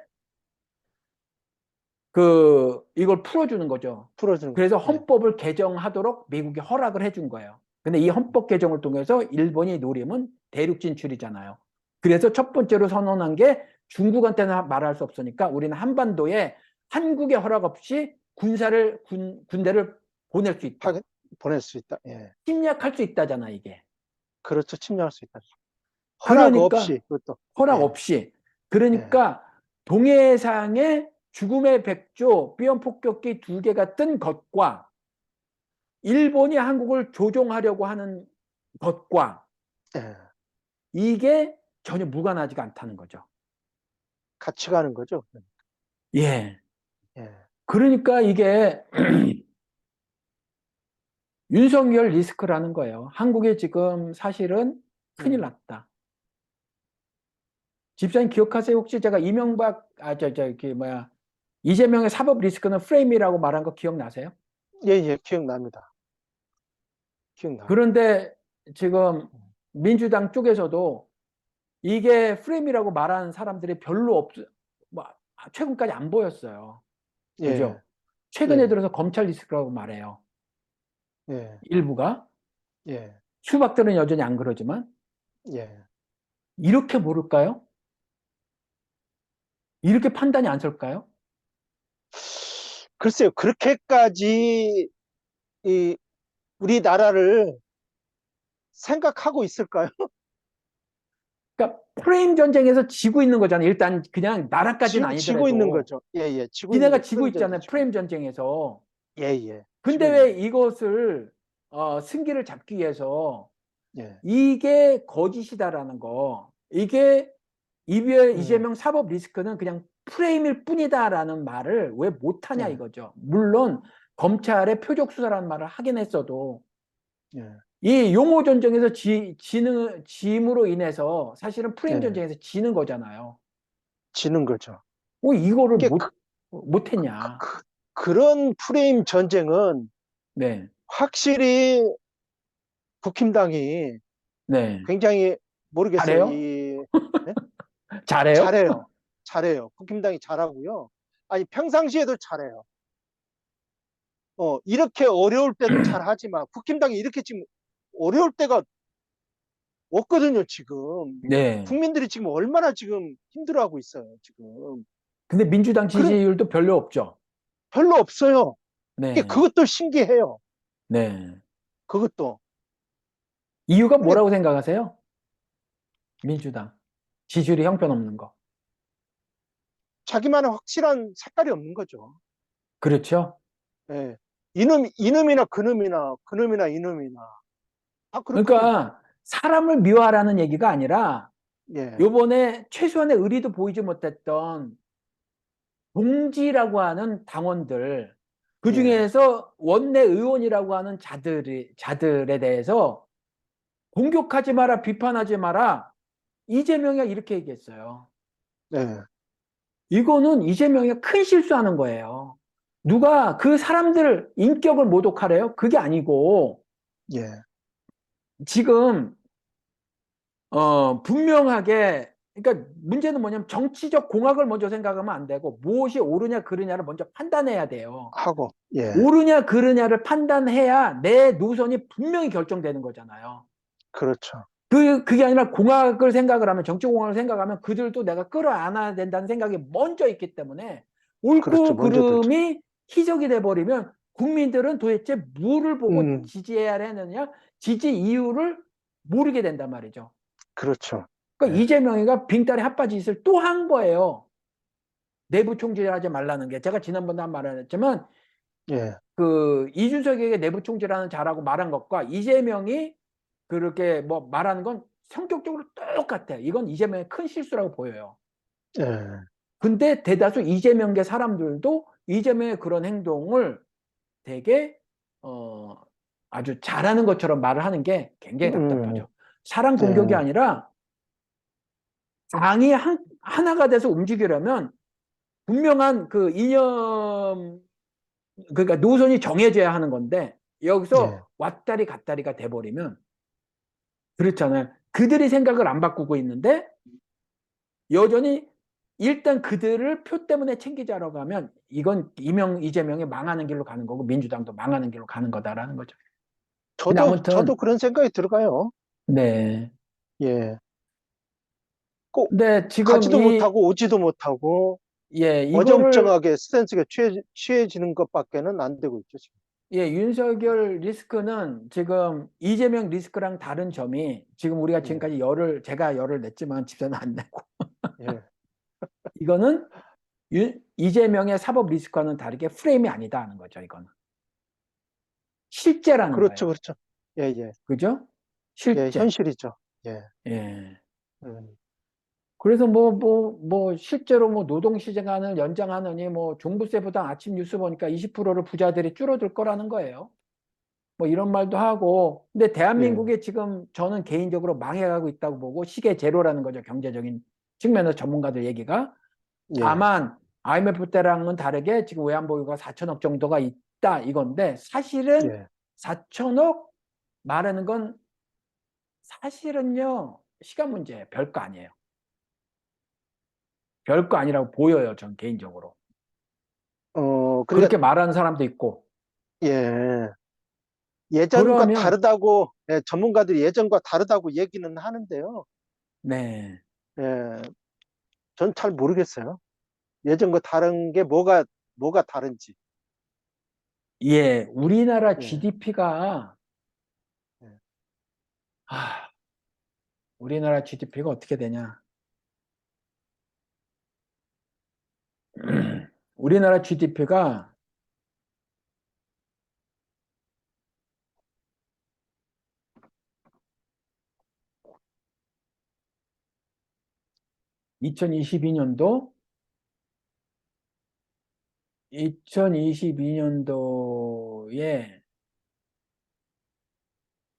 이걸 풀어주는 거죠. 풀어주는 거죠. 그래서 예. 헌법을 개정하도록 미국이 허락을 해준 거예요. 근데 이 헌법 개정을 통해서 일본이 노림은 대륙 진출이잖아요. 그래서 첫 번째로 선언한 게 중국한테는 말할 수 없으니까 우리는 한반도에 한국의 허락 없이 군대를 보낼 수 있다. 파, 보낼 수 있다. 예. 침략할 수 있다잖아, 이게. 그렇죠. 침략할 수 있다. 허락 그러니까 없이, 그것도. 허락 예, 없이. 예, 그러니까 동해상에 죽음의 백조, 비연폭격기 2개가 뜬 것과 일본이 한국을 조종하려고 하는 것과 예. 이게 전혀 무관하지가 않다는 거죠. 같이 가는 거죠. 예. 예, 그러니까 이게 윤석열 리스크라는 거예요. 한국에 지금 사실은 큰일 음. 났다. 집사님 기억하세요? 혹시 제가 이재명의 사법 리스크는 프레임이라고 말한 거 기억나세요? 예, 예, 기억납니다. 기억나요. 그런데 지금 민주당 쪽에서도 이게 프레임이라고 말하는 사람들이 별로 뭐, 최근까지 안 보였어요. 예, 그죠? 최근에 예, 들어서 검찰 리스크라고 말해요. 예, 일부가. 예, 수박들은 여전히 안 그러지만. 예. 이렇게 모를까요? 이렇게 판단이 안 설까요? 글쎄요, 그렇게까지 이 우리나라를 생각하고 있을까요? 그러니까 프레임 전쟁에서 지고 있는 거잖아요. 일단 그냥 나라까지는 지고 있는 아니더라도. 거죠. 예, 예, 지고 있는 지네가 거죠. 지고 프레임 전쟁 있잖아요. 지고 있는 프레임 거죠. 전쟁에서. 예, 예, 근데 지고 있는 왜 거죠. 이것을 승기를 잡기 위해서 예, 이게 거짓이다라는 거. 이게 음, 이재명 사법 리스크는 그냥 프레임일 뿐이다라는 말을 왜 못하냐 예, 이거죠. 물론 검찰의 표적 수사라는 말을 하긴 했어도 예, 이 용어 전쟁에서 짐으로 인해서 사실은 프레임 예, 전쟁에서 지는 거잖아요. 지는 거죠. 왜 이거를 이게 못했냐. 그런 프레임 전쟁은 네, 확실히 국힘당이 네. 굉장히 모르겠어요. 잘해요? 예? 잘해요? 잘해요. 잘해요. 국힘당이 잘하고요. 아니, 평상시에도 잘해요. 이렇게 어려울 때도 잘하지만 국힘당이 이렇게 지금 어려울 때가 없거든요, 지금. 네. 국민들이 지금 얼마나 지금 힘들어하고 있어요, 지금. 근데 민주당 그런, 지지율도 별로 없죠. 별로 없어요. 네, 그것도 신기해요. 네. 그것도. 이유가 그러니까 뭐라고 생각하세요? 민주당. 지지율이 형편없는 거. 자기만의 확실한 색깔이 없는 거죠. 그렇죠? 예. 이놈이나 그놈이나, 그놈이나 이놈이나. 다 그렇거든요. 그러니까 사람을 미워하라는 얘기가 아니라 예, 요번에 최소한의 의리도 보이지 못했던 동지라고 하는 당원들, 그 예, 중에서 원내 의원이라고 하는 자들에 대해서 공격하지 마라, 비판하지 마라. 이재명이 이렇게 얘기했어요. 예, 이거는 이재명이 큰 실수하는 거예요. 누가 그 사람들 인격을 모독하래요? 그게 아니고, 예, 지금, 분명하게, 그러니까 문제는 뭐냐면 정치적 공학을 먼저 생각하면 안 되고, 무엇이 옳으냐, 그르냐를 먼저 판단해야 돼요. 하고, 예, 옳으냐, 그르냐를 판단해야 내 노선이 분명히 결정되는 거잖아요. 그렇죠. 그게 아니라 공학을 생각을 하면, 정치 공학을 생각하면 그들도 내가 끌어안아야 된다는 생각이 먼저 있기 때문에 그렇죠. 옳고 먼저 들죠. 그름이 희적이 돼버리면 국민들은 도대체 뭐를 보고 음, 지지해야 하느냐, 지지 이유를 모르게 된단 말이죠. 그렇죠. 그러니까 예, 이재명이가 빙다리 핫바짓을 또 한 거예요. 내부 총질하지 말라는 게. 제가 지난번에 한 말을 했지만, 예, 그 이준석에게 내부 총질하는 자라고 말한 것과 이재명이 그렇게 뭐 말하는 건 성격적으로 똑같아요. 이건 이재명의 큰 실수라고 보여요. 예, 근데 대다수 이재명계 사람들도 이재명의 그런 행동을 되게 어, 아주 잘하는 것처럼 말을 하는 게 굉장히 음, 답답하죠. 사람 공격이 예, 아니라 당이 하나가 돼서 움직이려면 분명한 그 이념, 그러니까 노선이 정해져야 하는 건데 예. 여기서 왔다리 갔다리가 돼버리면 그렇잖아요. 그들이 생각을 안 바꾸고 있는데 여전히 일단 그들을 표 때문에 챙기자라고 하면 이건 이재명이 망하는 길로 가는 거고 민주당도 망하는 길로 가는 거다라는 거죠. 근데 저도 아무튼 그런 생각이 들어가요. 네. 예. 꼭 근데 지금 가지도 못하고 오지도 못하고 이거를 어정쩡하게 스탠스가 취해지는 것밖에는 안 되고 있죠, 지금. 윤석열 리스크는 지금 이재명 리스크랑 다른 점이 지금 우리가 예, 지금까지 제가 열을 냈지만 집사는 안 내고 예. 이거는 이재명의 사법 리스크와는 다르게 프레임이 아니다 하는 거죠. 이거는 실제라는 그렇죠, 거예요. 그렇죠. 예, 예. 그죠? 예, 실제. 현실이죠. 예. 예. 음, 그래서 실제로 뭐 노동시간을 연장하느니 뭐 종부세보다 아침 뉴스 보니까 20%를 부자들이 줄어들 거라는 거예요. 뭐 이런 말도 하고. 근데 예, 대한민국이 지금 저는 개인적으로 망해가고 있다고 보고 시계 제로라는 거죠. 경제적인 측면에서 전문가들 얘기가. 예. 다만 IMF 때랑은 다르게 지금 외환보유가 4천억 정도가 있다 이건데 사실은 예. 4천억 말하는 건 사실은요 시간 문제예요. 별거 아니에요. 별거 아니라고 보여요. 전 개인적으로. 그러니까, 그렇게 말하는 사람도 있고. 예. 예전과 그러면 다르다고, 예, 전문가들이 예전과 다르다고 얘기는 하는데요. 네. 예, 전 잘 모르겠어요. 예전과 다른 게 뭐가 다른지. 우리나라 예, GDP가 예. 우리나라 GDP가 어떻게 되냐? 우리나라 GDP가 2022년도 2022년도에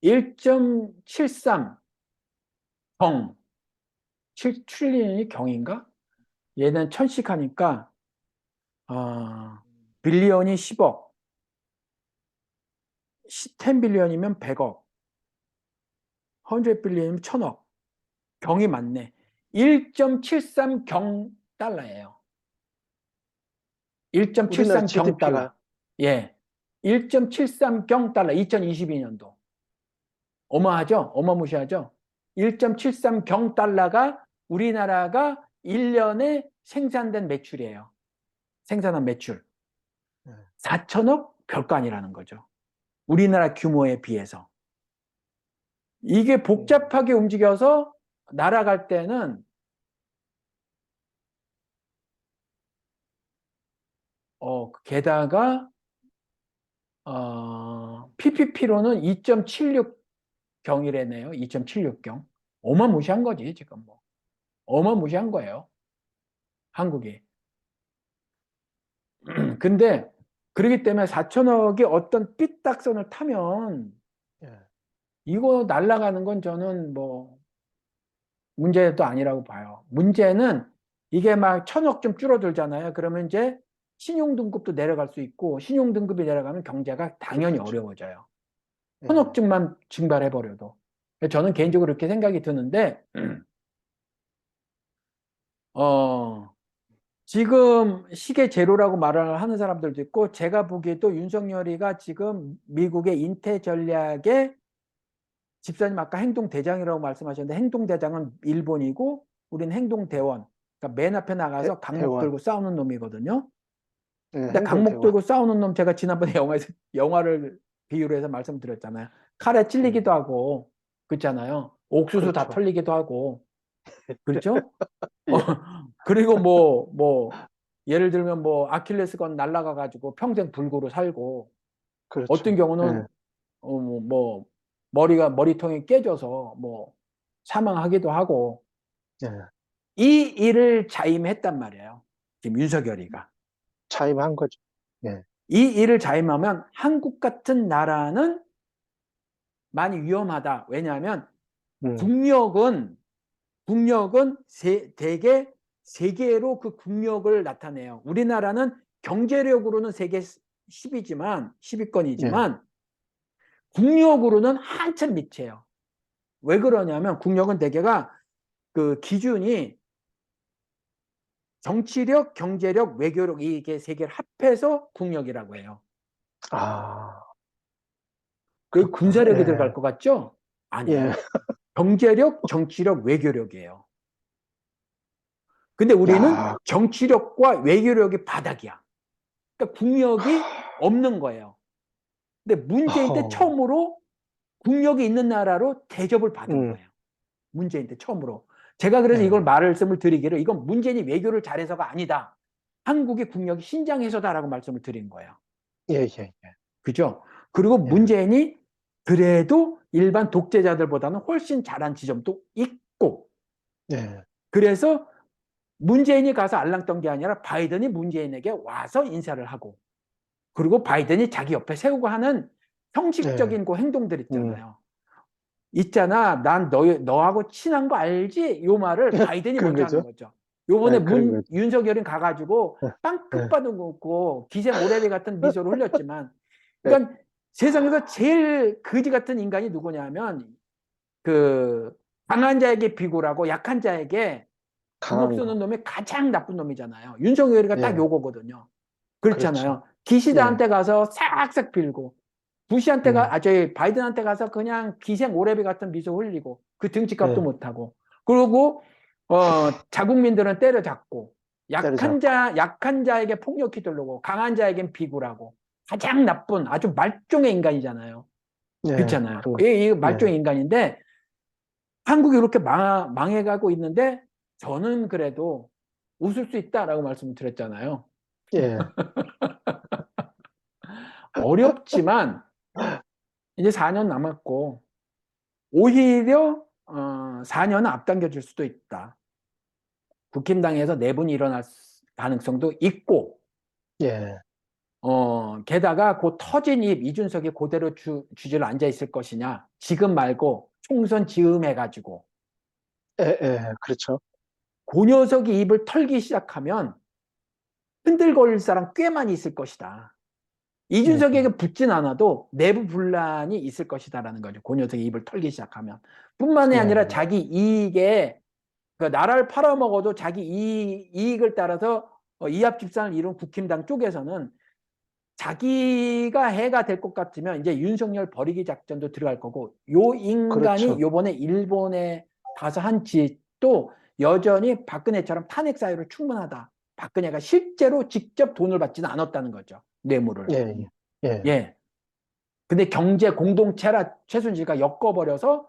1.73 경, 7트릴리언이 경인가? 얘는 천씩 하니까 빌리언이 10억, 10 빌리언이면 100억, 100 빌리언이면 1000억. 경이 맞네. 1.73 경 달러예요. 우리나라 1.73 경 GDP가요. 달러. 예. 1.73 경 달러. 2022년도. 어마하죠? 어마무시하죠? 1.73 경 달러가 우리나라가 1년에 생산된 매출이에요. 생산한 매출. 4천억? 별거 아니라는 거죠. 우리나라 규모에 비해서. 이게 복잡하게 움직여서 날아갈 때는 게다가 PPP로는 2.76 경이래네요. 2.76경. 어마무시한 거지, 지금 뭐. 어마무시한 거예요. 한국이. 근데 그렇기 때문에 4천억이 어떤 삐딱선을 타면 예. 이거 날아가는 건 저는 뭐 문제도 아니라고 봐요. 문제는 이게 막 1,000억 좀 줄어들잖아요. 그러면 이제 신용등급도 내려갈 수 있고 신용등급이 내려가면 경제가 당연히 그렇죠. 어려워져요. 예. 1,000억쯤만 증발해버려도. 저는 개인적으로 그렇게 생각이 드는데 어, 지금 시계 제로라고 말을 하는 사람들도 있고 제가 보기에도 윤석열이가 지금 미국의 인태 전략의 집사님 아까 행동대장이라고 말씀하셨는데 행동대장은 일본이고 우리는 행동대원. 그러니까 맨 앞에 나가서 강목 대원. 들고 싸우는 놈이거든요. 예, 근데 강목 행동대원. 들고 싸우는 놈 제가 지난번에 영화를 비유로 해서 말씀드렸잖아요. 칼에 찔리기도 하고 그렇잖아요. 옥수수 다 그렇죠. 털리기도 하고 그렇죠? 그리고 예를 들면 뭐 아킬레스건 날라가 가지고 평생 불구로 살고 어떤 그렇죠. 경우는 예. 머리통이 깨져서 뭐 사망하기도 하고 예. 이 일을 자임했단 말이에요. 지금 윤석열이가. 자임한 거죠. 예. 이 일을 자임하면 한국 같은 나라는 많이 위험하다. 왜냐하면 음. 국력은 대개 세계로 그 국력을 나타내요. 우리나라는 경제력으로는 세계 10위지만 예. 10위권이지만 국력으로는 한참 밑이에요. 왜 그러냐면 국력은 대개가 그 기준이 정치력, 경제력, 외교력 이게 세 개를 합해서 국력이라고 해요. 아, 여기 그렇구나. 군사력이 들어갈 예. 것 같죠? 예. 아니에요. 경제력, 정치력, 외교력이에요. 근데 우리는 야. 정치력과 외교력이 바닥이야. 그러니까 국력이 없는 거예요. 근데 문재인 때 어허. 처음으로 국력이 있는 나라로 대접을 받은 음. 거예요. 문재인 때 처음으로. 제가 그래서 이걸 예. 말씀을 드리기를 이건 문재인이 외교를 잘해서가 아니다. 한국의 국력이 신장해서다라고 말씀을 드린 거예요. 예, 예, 그죠? 그리고 예. 문재인이 그래도 일반 독재자들보다는 훨씬 잘한 지점도 있고 예. 그래서 문재인이 가서 알랑떤 게 아니라 바이든이 문재인에게 와서 인사를 하고 그리고 바이든이 자기 옆에 세우고 하는 예. 형식적인 그 행동들 음. 있잖아요. 있잖아. 난 너하고 친한 거 알지? 요 말을 바이든이 그런 먼저 하는 거죠. 거죠. 요번에 예, 그런 거죠. 윤석열이 가가지고 예. 빵끝 받고 기생 오래비 같은 미소를 흘렸지만 예. 그러니까 세상에서 제일 거지 같은 인간이 누구냐면 그 강한 자에게 비굴하고 약한 자에게 주먹 강한 쓰는 거. 놈이 가장 나쁜 놈이잖아요. 윤석열이가 딱 예. 요거거든요. 그렇죠. 그렇잖아요. 예. 기시다한테 가서 싹싹 빌고 음. 저희 바이든한테 가서 그냥 기생 오래비 같은 미소 흘리고 그 등치값도 예. 못하고 그리고 자국민들은 때려잡고 때려잡고. 약한 자에게 폭력 휘두르고 강한 자에겐 비굴하고 가장 나쁜 아주 말종의 인간이잖아요. 예. 그렇잖아요. 그런 거. 이 예. 말종의 인간인데 한국이 이렇게 망해가고 있는데 저는 그래도 웃을 수 있다라고 말씀을 드렸잖아요. 예. 어렵지만 이제 4년 남았고 오히려 4년은 앞당겨질 수도 있다. 국힘당에서 내분이 일어날 가능성도 있고 예. 게다가 그 터진 입 이준석이 그대로 주제로 앉아 있을 것이냐 지금 말고 총선 즈음해가지고 예. 예. 그렇죠. 그 녀석이 입을 털기 시작하면 흔들거릴 사람 꽤 많이 있을 것이다. 예. 이준석에게 붙진 않아도 내부 분란이 있을 것이다라는 거죠. 그 녀석이 입을 털기 시작하면. 뿐만이 예. 아니라 자기 이익에 그 나라를 팔아먹어도 자기 이익을 따라서 이합 집산을 이룬 국힘당 쪽에서는 자기가 해가 될 것 같으면 이제 윤석열 버리기 작전도 들어갈 거고 요 인간이 그렇죠. 요번에 일본에 가서 한 짓도 여전히 박근혜처럼 탄핵 사유로 충분하다. 박근혜가 실제로 직접 돈을 받지는 않았다는 거죠. 뇌물을. 예. 예. 예. 예. 근데 경제 공동체라 최순실가 엮어버려서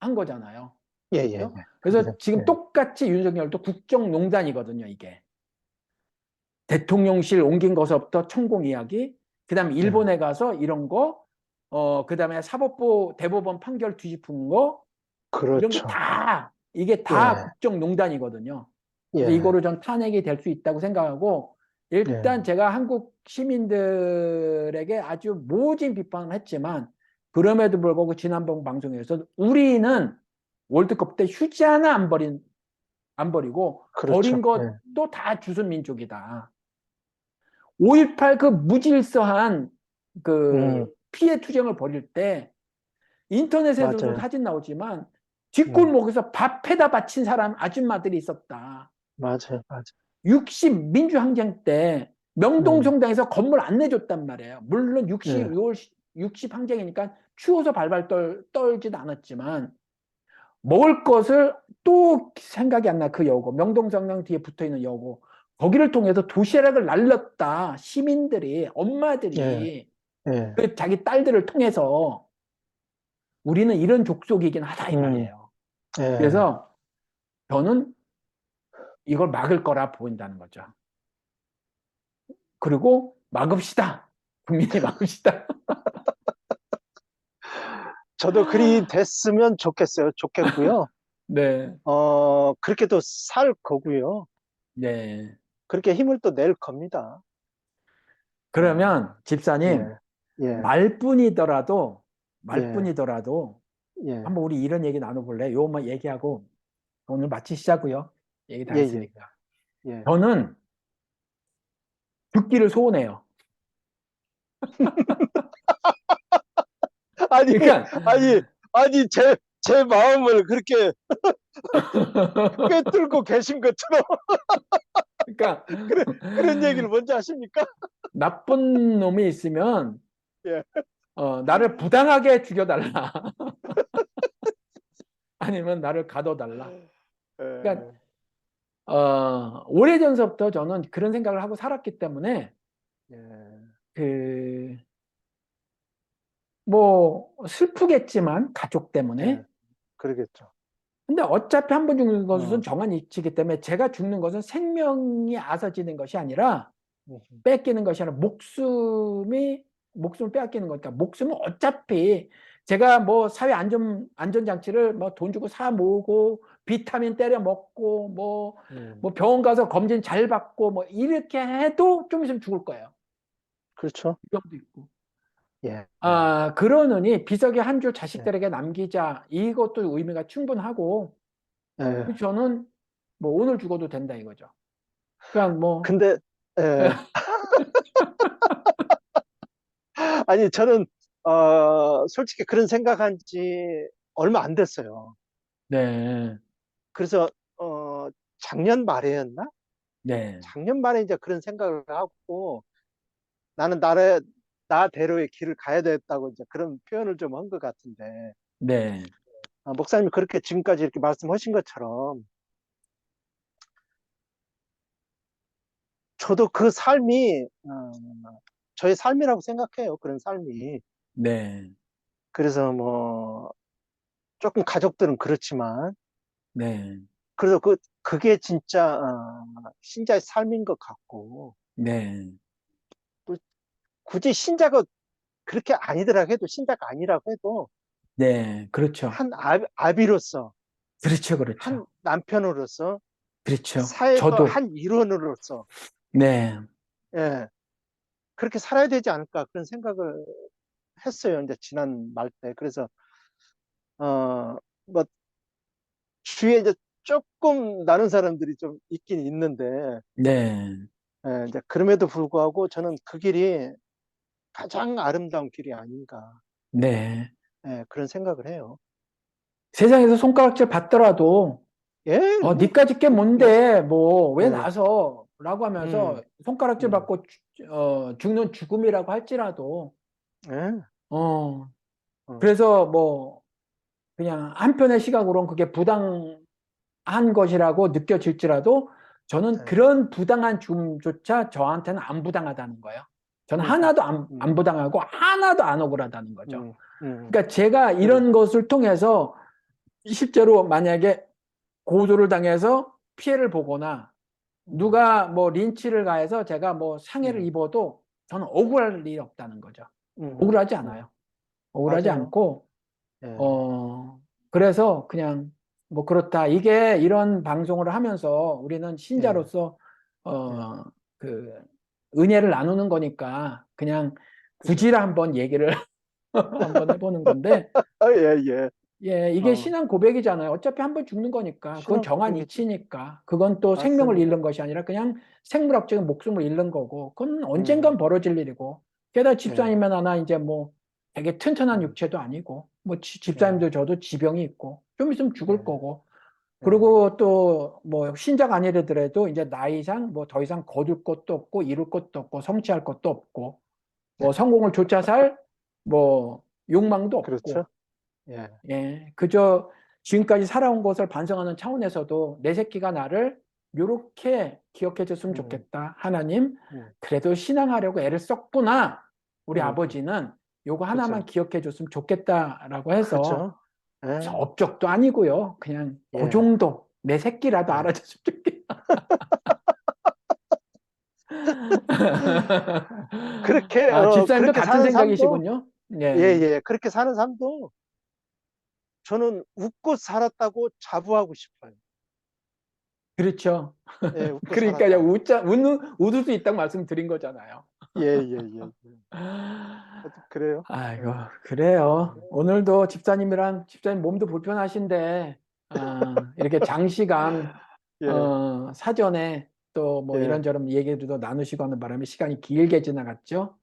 한 거잖아요. 예. 예. 그죠? 예. 그래서 예. 지금 똑같이 윤석열도 국정농단이거든요, 이게. 대통령실 옮긴 것부터 천공 이야기, 그 다음에 예. 일본에 가서 이런 거, 그다음에 사법부 대법원 판결 뒤집은 거 이런 게 그렇죠. 다 이게 다 예, 국정농단이거든요. 그래서 예, 이거를 전 탄핵이 될 수 있다고 생각하고 예, 일단 제가 한국 시민들에게 아주 모진 비판을 했지만 그럼에도 불구하고 지난번 방송에서 우리는 월드컵 때 휴지 하나 안 버리고 버린 그렇죠. 예, 것도 다 주순 민족이다. 5.18 그 무질서한 그 음, 피해 투쟁을 벌일 때 인터넷에서도 맞아요. 사진 나오지만 음, 뒷골목에서 밥해다 바친 사람 아줌마들이 있었다. 맞아요, 맞아요. 60 민주항쟁 때 음, 명동성당에서 건물 안 내줬단 말이에요. 물론 예, 60 항쟁이니까 추워서 발발 떨지도 않았지만 먹을 것을 또 생각이 안 나. 그 여고 명동성당 뒤에 붙어있는 여고 거기를 통해서 도시락을 날렸다. 시민들이 예, 엄마들이 예, 그 자기 딸들을 통해서 우리는 이런 족속이긴 하다 이 음, 말이에요. 예. 그래서 저는 이걸 막을 거라 보인다는 거죠. 그리고 막읍시다. 국민이 막읍시다. 저도 그리 됐으면 좋겠어요. 좋겠고요. 네, 그렇게 또 살 거고요. 네. 그렇게 힘을 또 낼 겁니다. 그러면 집사님 예, 예, 말뿐이더라도 예, 말뿐이더라도 예, 한번 우리 이런 얘기 나눠볼래? 요것만 얘기하고 오늘 마치시자고요. 얘기 다 예, 예, 했으니까. 예. 저는 듣기를 소원해요. 아니, 그러니까 아니, 아니, 제 마음을 그렇게 꿰뚫고 계신 것처럼 그러니까 그런 얘기를 먼저 하십니까? 나쁜 놈이 있으면 예, 나를 부당하게 죽여달라. 아니면 나를 가둬달라. 그러니까 예, 오래전서부터 저는 그런 생각을 하고 살았기 때문에 예, 그 뭐 슬프겠지만 가족 때문에 예, 그러겠죠. 근데 어차피 한 번 죽는 것은 어, 정한 이치이기 때문에 제가 죽는 것은 생명이 앗아지는 것이 아니라 음, 뺏기는 것이 아니라 목숨을 빼앗기는 거니까 목숨은 어차피 제가 뭐 사회 안전장치를 뭐 돈 주고 사 모으고 비타민 때려 먹고 뭐 병원 가서 검진 잘 받고 뭐 이렇게 해도 좀 있으면 죽을 거예요. 그렇죠. 병도 있고. 예, 그러느니 비석의 한 줄 예, 자식들에게 남기자. 이것도 의미가 충분하고 예. 저는 뭐 오늘 죽어도 된다 이거죠. 그냥 뭐 근데, 예, 아니, 저는, 솔직히 그런 생각한 지 얼마 안 됐어요. 네, 그래서, 작년 말에였나? 네, 작년 말에 이제 그런 생각을 하고, 나는 나대로의 길을 가야 되겠다고 이제 그런 표현을 좀 한 것 같은데, 네, 목사님이 그렇게 지금까지 이렇게 말씀하신 것처럼, 저도 그 삶이, 저의 삶이라고 생각해요. 그런 삶이. 네, 그래서 뭐, 조금 가족들은 그렇지만, 네, 그래서 그게 진짜, 신자의 삶인 것 같고, 네, 또 굳이 신자가 그렇게 아니더라 해도, 신자가 아니라고 해도, 네, 그렇죠. 한 아비로서, 그렇죠, 그렇죠. 한 남편으로서, 그렇죠. 사회의 저도, 한 일원으로서, 네, 예, 그렇게 살아야 되지 않을까, 그런 생각을 했어요. 이제 지난 말 때. 그래서, 뭐, 주위에 이제 조금 나는 사람들이 좀 있긴 있는데, 네, 이제 그럼에도 불구하고 저는 그 길이 가장 아름다운 길이 아닌가, 네. 그런 생각을 해요. 세상에서 손가락질 받더라도, 예, 니까짓 게 뭐, 뭔데, 뭐, 왜 예, 나서? 라고 하면서 음, 손가락질 음, 받고, 죽는 죽음이라고 할지라도, 예, 어, 어, 그래서 뭐, 그냥 한편의 시각으로는 그게 부당한 것이라고 느껴질지라도 저는 예, 그런 부당한 죽음조차 저한테는 안 부당하다는 거예요. 저는 음, 하나도 음, 안 부당하고 하나도 안 억울하다는 거죠. 음, 음, 그러니까 제가 그래, 이런 것을 통해서 실제로 만약에 고소를 당해서 피해를 보거나 음, 누가 뭐 린치를 가해서 제가 뭐 상해를 음, 입어도 저는 억울할 일이 없다는 거죠. 음, 억울하지 음, 않아요. 억울하지 맞아요. 않고, 예, 그래서 그냥 뭐 그렇다. 이게 이런 방송을 하면서 우리는 예, 신자로서, 예. 어, 그, 은혜를 나누는 거니까 그냥 그죠. 굳이라 한번 얘기를 한번 해보는 건데, 예, 예. 예, 이게 어, 신앙 고백이잖아요. 어차피 한번 죽는 거니까. 그건 신앙 정한 고백이죠. 이치니까. 그건 또 생명을 맞습니다. 잃는 것이 아니라 그냥 생물학적인 목숨을 잃는 거고. 그건 언젠간 음, 벌어질 일이고. 게다가 예, 집사님은 하나 이제 뭐 되게 튼튼한 음, 육체도 아니고. 뭐 예, 집사님도 저도 지병이 있고. 좀 있으면 죽을 예, 거고. 예. 그리고 또 뭐 신자가 아니더라도 이제 나이상 뭐 더 이상 거둘 것도 없고 이룰 것도 없고 성취할 것도 없고 뭐 성공을 쫓아 살 뭐 욕망도 그렇죠. 없고. 예, 예, 그저 지금까지 살아온 것을 반성하는 차원에서도 내 새끼가 나를 요렇게 기억해 줬으면 음, 좋겠다. 하나님, 음, 그래도 신앙하려고 애를 썼구나. 우리 음, 아버지는 요거 하나만 그렇죠. 기억해 줬으면 좋겠다라고 해서 그렇죠. 예, 업적도 아니고요. 그냥 그 예, 정도 내 새끼라도 예. 알아줬으면 좋겠다. 그렇게, 아, 집사님도 그렇게 같은 사는 삶도, 생각이시군요. 예, 예, 예. 그렇게 사는 삶도 저는 웃고 살았다고 자부하고 싶어요. 그렇죠. 예, 웃고 그러니까 그냥 살았다. 웃을 수 있다고 말씀드린 거잖아요. 예, 예, 예. 예. 하여튼 그래요. 아이고, 예, 그래요. 음, 오늘도 집사님이랑, 집사님 몸도 불편하신데, 이렇게 장시간, 예, 사전에 또 뭐 예, 이런저런 얘기도 나누시고 하는 바람에 시간이 길게 지나갔죠.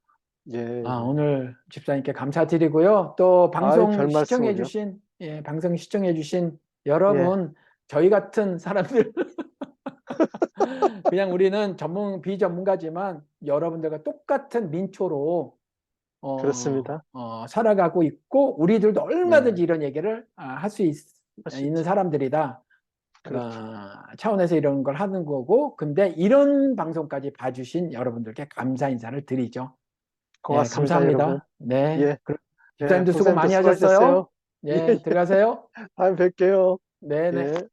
예, 예. 오늘 집사님께 감사드리고요. 또 아이, 방송 별 말씀을요. 시청해주신, 예, 방송 시청해주신 예, 여러분, 저희 같은 사람들, 그냥 우리는 비전문가지만 여러분들과 똑같은 민초로 그렇습니다. 살아가고 있고 우리들도 예, 얼마든지 이런 얘기를 할 수 할 수 있는 있죠. 사람들이다. 그렇죠. 차원에서 이런 걸 하는 거고 근데 이런 방송까지 봐주신 여러분들께 감사 인사를 드리죠. 예, 고맙습니다, 여러분. 감사합니다. 네, 예, 예, 집사님도 수고 목사님도 많이 수고하셨어요. 하셨어요. 예, 예, 들어가세요. 다음에 뵐게요. 네, 네. 예.